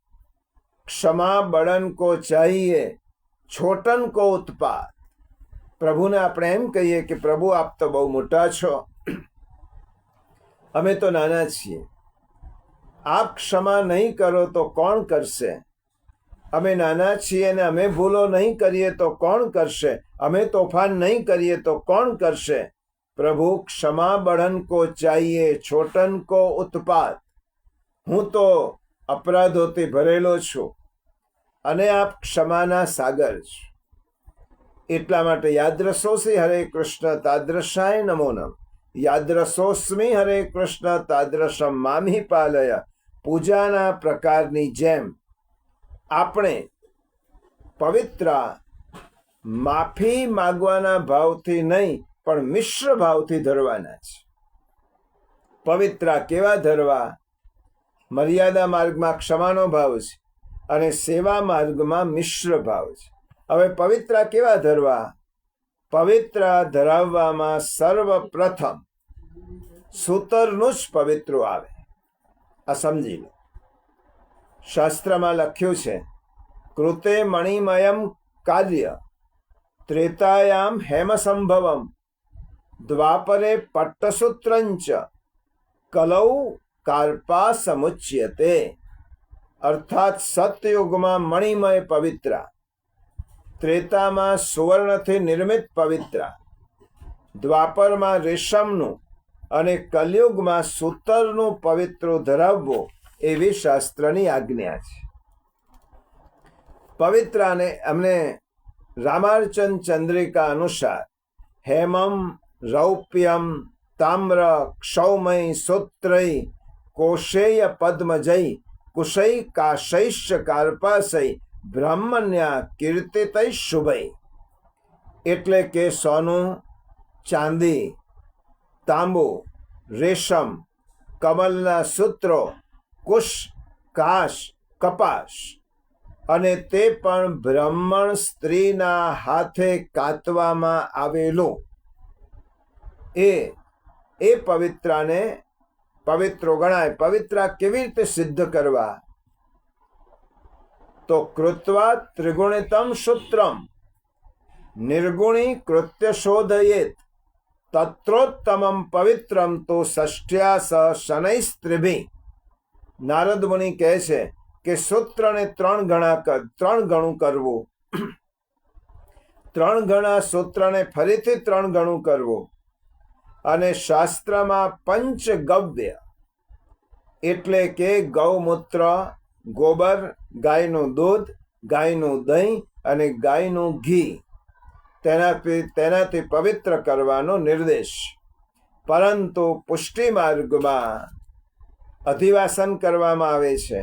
ક્ષમા બળન કો ચાહીએ, છોટન કો ઉત્પાત. પ્રભુને આપણે એમ કહીએ કે પ્રભુ આપ તો બહુ મોટા છો, અમે તો નાના છીએ. આપ ક્ષમા નહીં કરો તો કોણ કરશે? અમે નાના છીએ ને અમે ભૂલો નહીં કરીએ તો કોણ કરશે? અમે તોફાન નહીં કરીએ તો કોણ કરશે? પ્રભુ ક્ષમા બળન કો ચાહીએ, છોટન કો ઉત્પાત. હું તો અપરાધોથી ભરેલો છું અને આપ ક્ષમાના સાગર છો. એટલા માટે યાદ્રસોસી હરે કૃષ્ણ તાદ્રશાય નમો નમ. યાદ્રસોસ્મી હરે કૃષ્ણ તાદ્રશમ મામી પાલય. પૂજાના પ્રકારની જેમ આપણે પવિત્ર માફી માગવાના ભાવથી નહીં પણ મિશ્ર ભાવથી ધરવાના છે. પવિત્ર કેવા ધરવા? મર્યાદા માર્ગમાં ક્ષમાનો ભાવ છે અને સેવા માર્ગમાં મિશ્ર ભાવ છે. હવે પવિત્ર કેવા ધરવા? પવિત્ર ધરાવવામાં સર્વપ્રથમ સૂતરનું જ પવિત્રો આવે. આ સમજી લો. શાસ્ત્રમાં લખ્યું છે: કૃતે મણિમયમ કાર્ય ત્રેતાયામ હેમસંભવમ દ્વાપરે પટ્ટસૂત્રંચ કલૌ કાર્પા સમુચ્યતે. અર્થાત સતયુગમાં મણિમય પવિત્ર, ત્રેતામાં સુવર્ણથી નિર્મિત પવિત્ર, દ્વાપરમાં રેશમનું અને કલયુગમાં સૂતરનું પવિત્રો ધરાવવું એવી શાસ્ત્રની આજ્ઞા છે. પવિત્રને અમને રામાર્ચન ચંદ્રિકા અનુસાર હેમમ, રૌપ્યમ, તામ્ર, ક્ષૌમય, સૂત્રય, કોશેય, પદ્મજય, કુશૈ, કાશૈશ્ચ, કાર્પાસય, બ્રાહ્મણ્યા, કીર્તિતય, શુભય. એટલે કે સોનું, ચાંદી, તાંબુ, રેશમ, કમલના સૂત્રો, કુશ, કાશ, કપાસ, અને તે પણ બ્રાહ્મણ સ્ત્રીના હાથે કાતવામાં આવેલું એ પવિત્રને પવિત્રો ગણાય. પવિત્ર કેવી રીતે સિદ્ધ કરવા? તો કૃત્વા ત્રિગુણિતમ સૂત્રમ નિર્ગુણી કૃત્ય શોધયેત તત્રોત્તમમ પવિત્રમ તો ષષ્ઠ્યા સ શનૈસ્ત્રિભિ. નારદ મુનિ કહે છે કે સૂત્રને 3 ગણું કરવું, 3 ગણા સૂત્રને ફરીથી 3 ગણું કરવું. અને શાસ્ત્રમાં પંચગવ્ય એટલે કે ગૌમૂત્ર, ગોબર, ગાયનું દૂધ, ગાયનું દહીં અને ગાયનું ઘી તેનાથી પવિત્ર કરવાનો નિર્દેશ. પરંતુ પુષ્ટિ માર્ગમાં અધિવાસન કરવામાં આવે છે.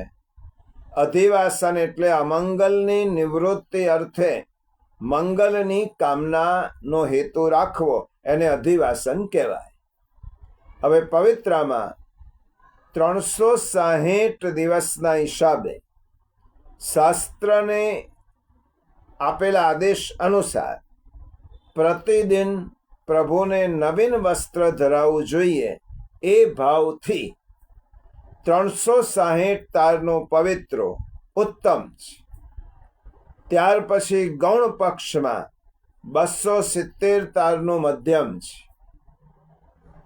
અધિવાસન એટલે અમંગલની નિવૃત્તિ અર્થે મંગલની કામનાનો હેતુ રાખવો, એને અધિવાસન કહેવાય. હવે પવિત્રામાં 360 દિવસના હિસાબે શાસ્ત્રને આપેલા આદેશ અનુસાર પ્રતિદિન પ્રભુને નવીન વસ્ત્ર ધરાવવું જોઈએ. એ ભાવથી 360 તારનો પવિત્રો ઉત્તમ છે. ત્યાર પછી ગૌણ પક્ષમાં 270 તારનું મધ્યમ છે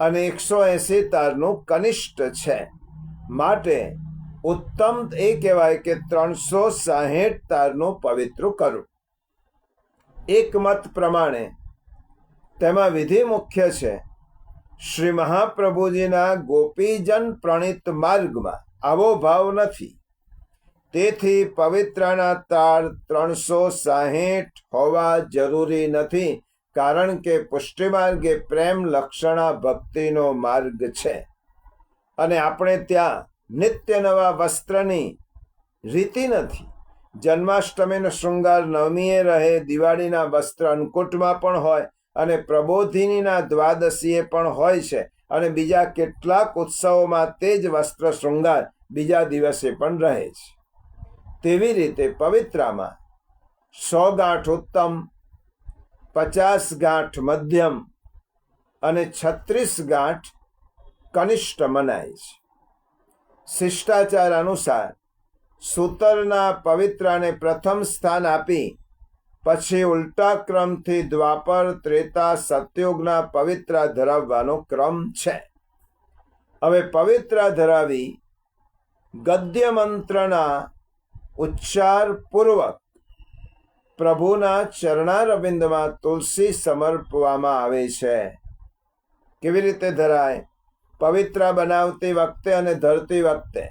અને 180 તારનું કનિષ્ઠ છે. માટે ઉત્તમ એ કહેવાય કે 360 તારનું પવિત્ર કરવું. એક મત પ્રમાણે તેમાં વિધિ મુખ્ય છે. શ્રી મહાપ્રભુજીના ગોપીજન પ્રણીત માર્ગમાં આવો ભાવ નથી. તેથી પવિત્રના તાર 360 હોવા જરૂરી નથી, કારણ કે પુષ્ટિ માર્ગ એ પ્રેમ લક્ષણા ભક્તિનો માર્ગ છે અને આપણે ત્યાં નિત્ય નવા વસ્ત્રની રીતિ નથી. જન્માષ્ટમીનો શૃંગાર નવમીએ રહે, દિવાળીના વસ્ત્ર અન્નકૂટમાં પણ હોય અને પ્રબોધિનીના દ્વાદશીએ પણ હોય છે અને બીજા કેટલાક ઉત્સવોમાં તે જ વસ્ત્ર શૃંગાર બીજા દિવસે પણ રહે છે. તેવી રીતે પવિત્રામાં 100 ગાંઠ ઉત્તમ, 50 ગાંઠ મધ્યમ અને 36 ગાંઠ કનિષ્ઠ મનાય છે. શિષ્ટાચાર અનુસાર સૂતરના પવિત્રાને પ્રથમ સ્થાન આપી પછી ઉલટા ક્રમથી દ્વાપર, ત્રેતા, સતયુગના પવિત્રા ધરાવવાનો ક્રમ છે. હવે પવિત્રા ધરાવી ગદ્ય મંત્રના ઉચ્ચાર પૂર્વક પ્રભુના ચરણારવિંદમાં તુલસી સમર્પવામાં આવે છે. કેવી રીતે ધરાય? પવિત્રા બનાવતી વખતે અને ધરતી વખતે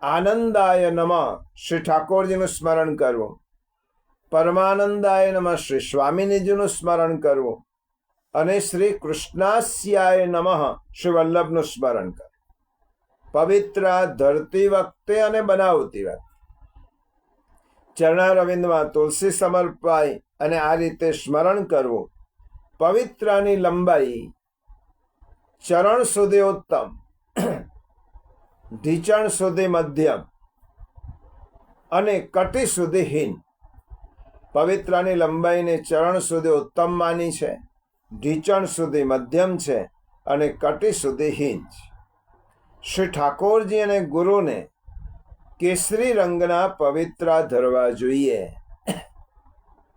આનંદાય નમઃ શ્રી ઠાકોરજીનું સ્મરણ કરવું, પરમાનંદાય નમઃ શ્રી સ્વામીજીનું સ્મરણ કરવું અને શ્રી કૃષ્ણાસ્યાય નમઃ શ્રી વલ્લભનું સ્મરણ કરવું. પવિત્રા ધરતી વખતે અને બનાવતી વખતે ચરણારવિંદમાં તુલસી સમર્પાય અને આ રીતે સ્મરણ કરવું. પવિત્રાની લંબાઈ ચરણ સુધી ઉત્તમ, ઢીચણ સુધી મધ્યમ અને કટી સુધી હીન. પવિત્રાની લંબાઈને ચરણ સુધી ઉત્તમ માની છે, ઢીચણ સુધી મધ્યમ છે અને કટી સુધી હીન છે. શ્રી ઠાકોરજી અને ગુરુને કેસરી રંગના પવિત્રા ધરવા જોઈએ.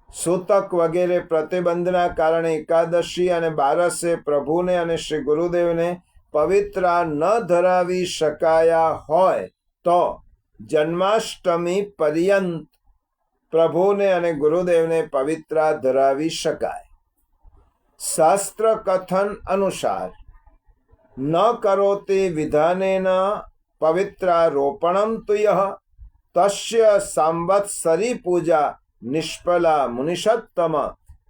સૂતક વગેરે પ્રતિબંધના કારણે એકાદશી અને બારસે પ્રભુને અને શ્રી ગુરુદેવને પવિત્રા ન ધરાવી શકાયા હોય તો જન્માષ્ટમી પર્યંત પ્રભુને અને ગુરુદેવને પવિત્રા ધરાવી શકાય. શાસ્ત્ર કથન અનુસાર ન કરોતિ વિધાનેન પવિત્રારોપણમ તુયઃ તસ્ય સંવત્સરી પૂજા નિષ્ફલા મુનિષત્તમ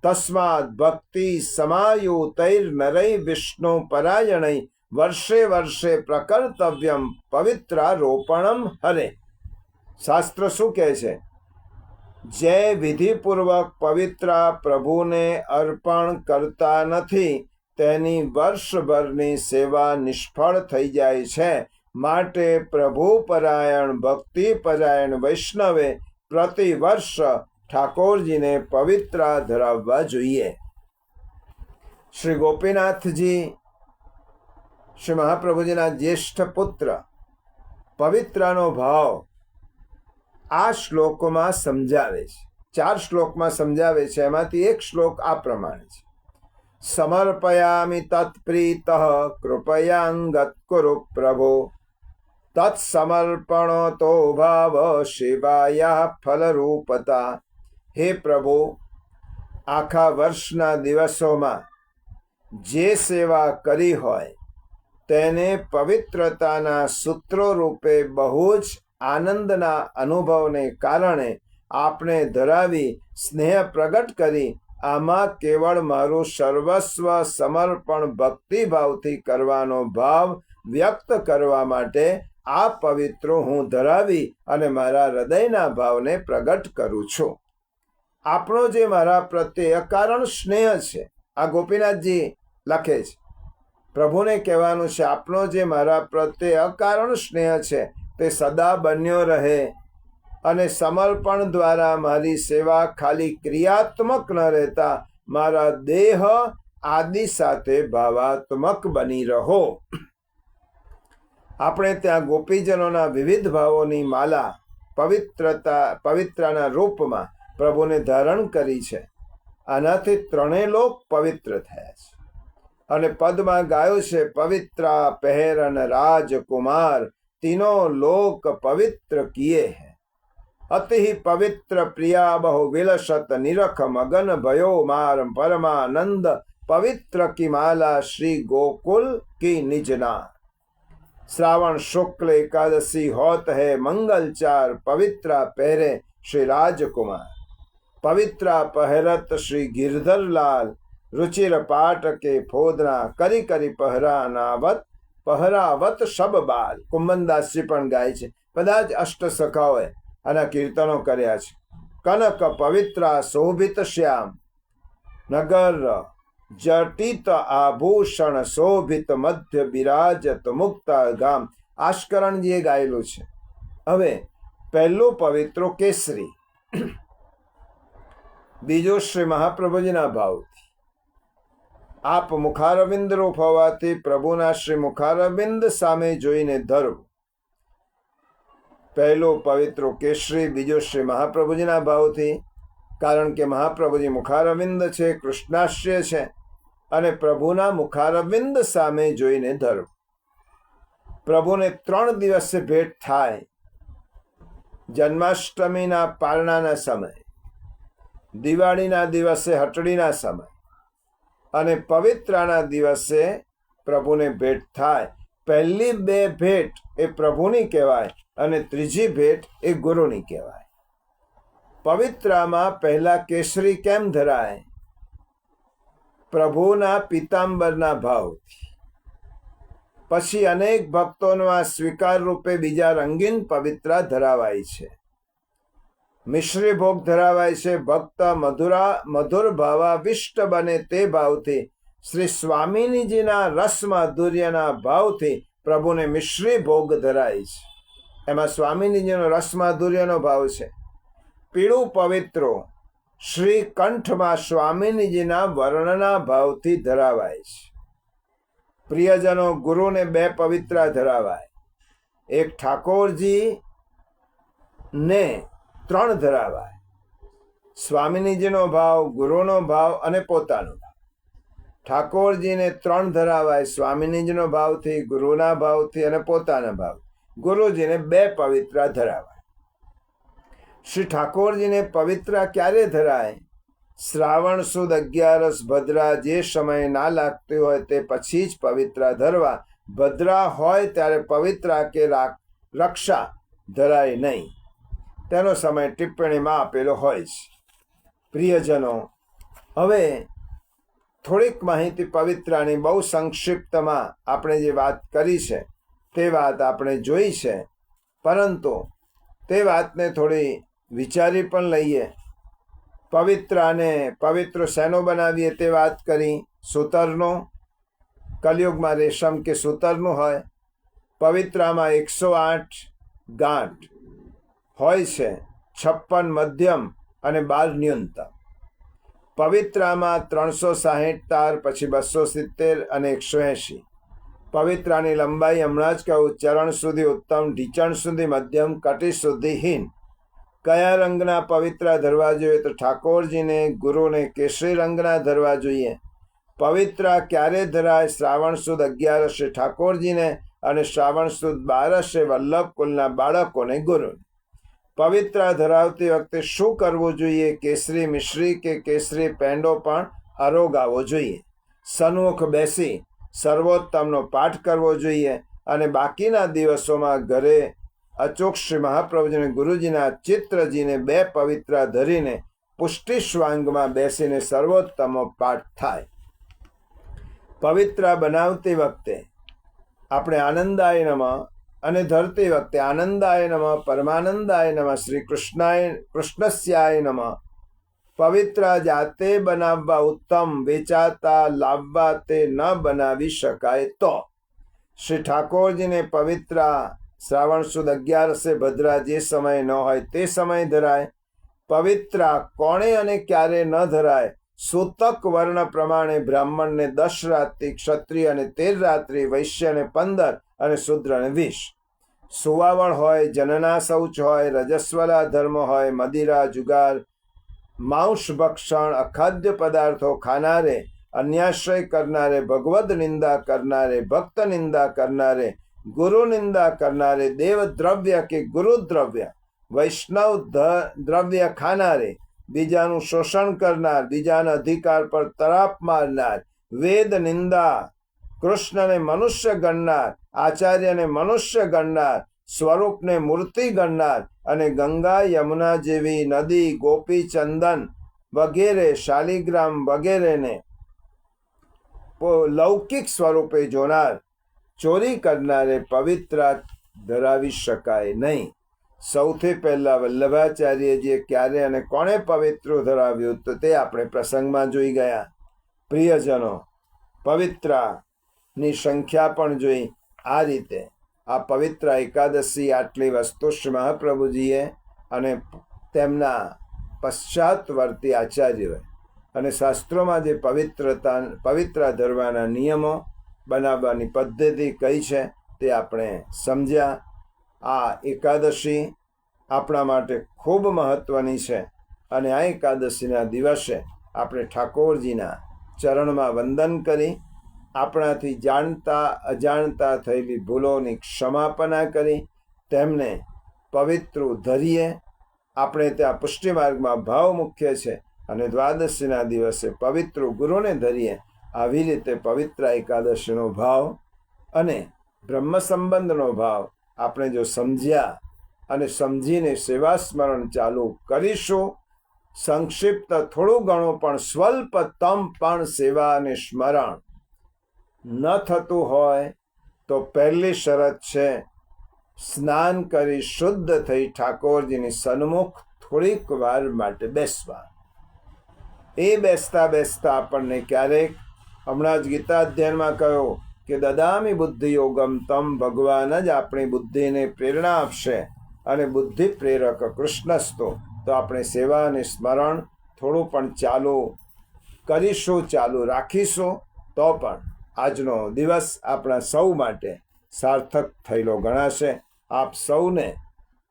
તસ્માદ ભક્તિ સમાયુતૈર નરૈ વિષ્ણુ પરાયણૈ વર્ષે વર્ષે પ્રકર્તવ્યમ પવિત્રારોપણમ હરે. શાસ્ત્ર શું કહે છે? જે વિધિપૂર્વક પવિત્રા પ્રભુને અર્પણ કરતા નથી તેની વર્ષભરની સેવા નિષ્ફળ થઈ જાય છે. માટે પ્રભુ પરાયણ ભક્તિ પરાયણ વૈષ્ણવે પ્રતિ વર્ષ ઠાકોરજીને પવિત્રા ધરાવવા જોઈએ. શ્રી ગોપીનાથજી શ્રી મહાપ્રભુજીના જ્યેષ્ઠ પુત્ર પવિત્રાનો ભાવ આ શ્લોકમાં સમજાવે છે. 4 શ્લોકમાં સમજાવે છે. એમાંથી એક શ્લોક આ પ્રમાણે છે: સમર્પયામિ તત્પ્રીતઃ કૃપયાંગત કુરુ પ્રભો તત્સમર્પણો તો ભાવ સેવાયા ફલરૂપતા. હે પ્રભુ, આખા વર્ષના દિવસોમાં જે સેવા કરી હોય તેને પવિત્રતાના સૂત્રો રૂપે બહુ જ આનંદના અનુભવને કારણે આપણે ધરાવી સ્નેહ પ્રગટ કરી આમાં કેવળ મારું સર્વસ્વ સમર્પણ ભક્તિભાવથી કરવાનો ભાવ વ્યક્ત કરવા માટે આ પવિત્રો હું ધરાવી અને મારા હૃદયના ભાવને પ્રગટ કરું છું. આપણો જે મારા પ્રત્યે અકારણ સ્નેહ છે, આ ગોપીનાથજી લખે છે, પ્રભુને કહેવાનું છે આપનો જે મારા પ્રત્યે અકારણ સ્નેહ છે તે સદા બન્યો રહે અને સમર્પણ દ્વારા મારી સેવા ખાલી ક્રિયાત્મક ન રહેતા મારા દેહ આદિ સાથે ભાવાત્મક બની રહો. આપણે ત્યાં ગોપીજનોના વિવિધ ભાવોની માલા પવિત્રના રૂપમાં પ્રભુને ધારણ કરી છે. આનાથી ત્રણેય લોક પવિત્ર થયા છે. અને પદમાં ગાયો છે, પવિત્રા પહેરન રાજકુમાર તીનો લોક પવિત્ર કિએ હૈ. અતિ પવિત્ર પ્રિયા બહુ વિલસત નિરખ મગન भयो मार परमानंद पवित्र की माला श्री गोकुल की निजना. श्रावण शुक्ल एकादशी होत है मंगलचार पवित्रा पहरे श्री राजकुमार. पवित्रा पहरत श्री गिरधर लाल रुचिर पाट के फोदना करी करी पहरावत सब बाल. કુંભનદાસજી પણ ગાય છે. બધા જ અષ્ટ સખાઓએ આના કીર્તનો કર્યા છે. કનક પવિત્રા શોભિત શ્યામ નગર જટિત આભૂષણ શોભિત મધ્ય બિરાજત મુક્ત ગામ. આશ્કરણજીએ ગાયેલું છે. હવે પહેલું પવિત્રો કેસરી, બીજો શ્રી મહાપ્રભુજીના ભાવથી. આપ મુખારવિંદ રૂપ હોવાથી પ્રભુના શ્રી મુખારવિંદ સામે જોઈને ધરવું. પહેલો પવિત્રો કેસરી, બીજો શ્રી મહાપ્રભુજીના ભાવથી, કારણ કે મહાપ્રભુજી મુખારવિંદ છે, કૃષ્ણાશ્રય છે અને પ્રભુના મુખારવિંદ સામે જોઈને ધરવું. પ્રભુને 3 દિવસે ભેટ થાય. જન્માષ્ટમીના પારણાના સમય, દિવાળીના દિવસે હટડીના સમય અને પવિત્રાના દિવસે પ્રભુને ભેટ થાય. પહેલી 2 ભેટ એ પ્રભુની કહેવાય અને ત્રીજી ભેટ એ ગુરુની કહેવાય. પવિત્રામાં પહેલા કેસરી કેમ ધરાય? પ્રભુના પિતાંબરના ભાવથી. પછી અનેક ભક્તોનો આ સ્વીકાર રૂપે બીજા રંગીન પવિત્રા ધરાવાય છે. મિશ્રી ભોગ ધરાવાય છે. ભક્ત મધુર ભાવાવિષ્ટ બને તે ભાવથી શ્રી સ્વામિનીજીના રસ માધુર્યના ભાવથી પ્રભુને મિશ્રી ભોગ ધરાય છે. એમાં સ્વામિનીજીનો રસ માધુર્યનો ભાવ છે. પીળું પવિત્રો શ્રી કંઠમાં સ્વામિનીજીના વર્ણના ભાવથી ધરાવાય છે. પ્રિયજનો ગુરુને 2 પવિત્રા ધરાવાય. એક ઠાકોરજી ને 3 ધરાવાય. સ્વામિનીજીનો ભાવ, ગુરુનો ભાવ અને પોતાનો ભાવ. ઠાકોરજીને 3 ધરાવાય, સ્વામિનીજીનો ભાવથી, ગુરુના ભાવથી અને પોતાના ભાવ. ગુરુજીને 2 પવિત્રા ધરાવાય. શ્રી ઠાકોરજીને પવિત્રા ક્યારે ધરાય? શ્રાવણ સુદ 11 ભદ્રા જે સમય ના લાગતી હોય તે પછી જ પવિત્રા ધરવા. ભદ્રા હોય ત્યારે પવિત્રા કે રક્ષા ધરાય નહીં. તેનો સમય ટિપ્પણીમાં આપેલો હોય છે. પ્રિયજનો, હવે થોડીક માહિતી પવિત્રાની બહુ સંક્ષિપ્તમાં આપણે જે વાત કરી છે તે વાત આપણે જોઈ છે, પરંતુ તે વાતને થોડી વિચારી પણ લઈએ. પવિત્ર શેનો બનાવીએ તે વાત કરી. સૂતરનો, કલયુગમાં રેશમ કે સૂતરનું હોય. પવિત્રામાં 108 ગાંઠ હોય છે, 56 મધ્યમ અને 12 ન્યૂનતમ. પવિત્રામાં 360 તાર, પછી 270 અને 180. પવિત્રાની લંબાઈ હમણાં જ કહું. ચરણ સુધી ઉત્તમ, ઢીચણ સુધી મધ્યમ, કટી સુધી હીન. કયા રંગના પવિત્રા ધરવા જોઈએ? તો ઠાકોરજીને, ગુરુને કેસરી રંગના ધરવા જોઈએ. પવિત્રા ક્યારે ધરાય? શ્રાવણ સુદ 11 ઠાકોરજીને અને શ્રાવણ સુદ 12 વલ્લભ કુલના બાળકોને ગુરુને. પવિત્રા ધરાવતી વખતે શું કરવું જોઈએ? કેસરી મિશ્રી કે કેસરી પેંડો પણ આરોગાવો જોઈએ. સન્મુખ બેસી સર્વોત્તમનો પાઠ કરવો જોઈએ અને બાકીના દિવસોમાં ઘરે અચોક શ્રી મહાપ્રભુજીને ગુરુજીના ચિત્રજીને 2 પવિત્રા ધરીને પુષ્ટિ શ્વાંગમાં બેસીને સર્વોત્તમો પાઠ થાય. પવિત્ર બનાવતી વખતે આપણે આનંદાય નમઃ અને ધરતી વખતે આનંદાય નમઃ, પરમાનંદાય નમઃ, શ્રી કૃષ્ણસ્યાય નમઃ. પવિત્ર જાતે બનાવવા ઉત્તમ, વેચાતા લાવવા તે ન બનાવી શકાય તો. શ્રી ઠાકોરજીને પવિત્ર શ્રાવણ સુદ 11 ભદ્રા જે સમય ન હોય તે સમય ધરાય. પવિત્ર કોણે અને ક્યારે ન ધરાય? સૂતક વર્ણ પ્રમાણે બ્રાહ્મણને 10 રાત્રિ, ક્ષત્રિયને 13 રાત્રિ, વૈશ્યને 15 અને શૂદ્રને 20. સુવાવણ હોય, જનના શૌચ હોય, રજસ્વલા ધર્મ હોય, મદિરા, જુગાર, માંસ ભક્ષણ, અખાદ્ય પદાર્થો ખાનારે, અન્યાશ્રય કરનારે, ભગવદ નિંદા કરનારે, ભક્ત નિંદા કરનારે, ગુરુ નિંદા કરનારે, દેવ દ્રવ્ય કે ગુરુ દ્રવ્ય, વૈષ્ણવ દ્રવ્ય ખાનારે, બીજાનું શોષણ કરનાર, બીજાના અધિકાર પર તરાપ મારનાર, વેદ નિંદા, કૃષ્ણને મનુષ્ય ગણનાર, આચાર્યને મનુષ્ય ગણનાર, સ્વરૂપને મૂર્તિ ગણનાર અને ગંગા યમુના જેવી નદી, ગોપી ચંદન વગેરે, શાલિગ્રામ વગેરેને લૌકિક સ્વરૂપે જોનાર, ચોરી કરનારે પવિત્ર ધરાવી શકાય નહીં. સૌથી પહેલા વલ્લભાચાર્યજીએ ક્યારે અને કોણે પવિત્ર ધરાવ્યું તો તે આપણે પ્રસંગમાં જોઈ ગયા. પ્રિયજનો, પવિત્રની સંખ્યા પણ જોઈ. આ રીતે આ પવિત્ર એકાદશી આટલી વસ્તુ શ્રી મહાપ્રભુજીએ અને તેમના પશ્ચાતવર્તી આચાર્યોએ અને શાસ્ત્રોમાં જે પવિત્ર ધરવાના નિયમો બનાવવાની પદ્ધતિ કઈ છે તે આપણે સમજ્યા. આ એકાદશી આપણા માટે ખૂબ મહત્વની છે અને આ એકાદશીના દિવસે આપણે ઠાકોરજીના ચરણમાં વંદન કરી આપણાથી જાણતા અજાણતા થયેલી ભૂલોની ક્ષમાપના કરી તેમને પવિત્ર ધરીએ. આપણે ત્યાં પુષ્ટિ માર્ગમાં ભાવ મુખ્ય છે અને દ્વાદશીના દિવસે પવિત્ર ગુરુને ધરીએ. આવી રીતે પવિત્ર એકાદશીનો ભાવ અને બ્રહ્મ સંબંધનો ભાવ આપણે જો સમજ્યા અને સમજીને સેવા સ્મરણ ચાલુ કરીશું, સંક્ષિપ્ત થોડું ઘણું પણ સ્વલ્પતમ પણ સેવા અને સ્મરણ ન થતું હોય તો પહેલી શરત છે સ્નાન કરી શુદ્ધ થઈ ઠાકોરજીની સન્મુખ થોડીક વાર માટે બેસવા. એ બેસતા બેસતા આપણને ક્યારેક, હમણાં જ ગીતા અધ્યયનમાં કહ્યું કે દદામી બુદ્ધિ યોગમ તમ, ભગવાન જ આપણી બુદ્ધિને પ્રેરણા આપશે અને બુદ્ધિ પ્રેરક કૃષ્ણસ્તો. તો આપણે સેવા અને સ્મરણ થોડું પણ ચાલુ કરીશું, ચાલુ રાખીશું તો પણ આજનો દિવસ આપણા સૌ માટે સાર્થક થયેલો ગણાશે. આપ સૌને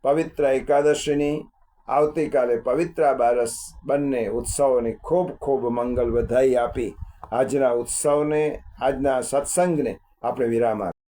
પવિત્ર એકાદશીની, આવતીકાલે પવિત્ર બારસ બંને ઉત્સવોની ખૂબ ખૂબ મંગલ વધાઈ આપી આજના ઉત્સવને, આજના સત્સંગને આપણે વિરામ આપીએ.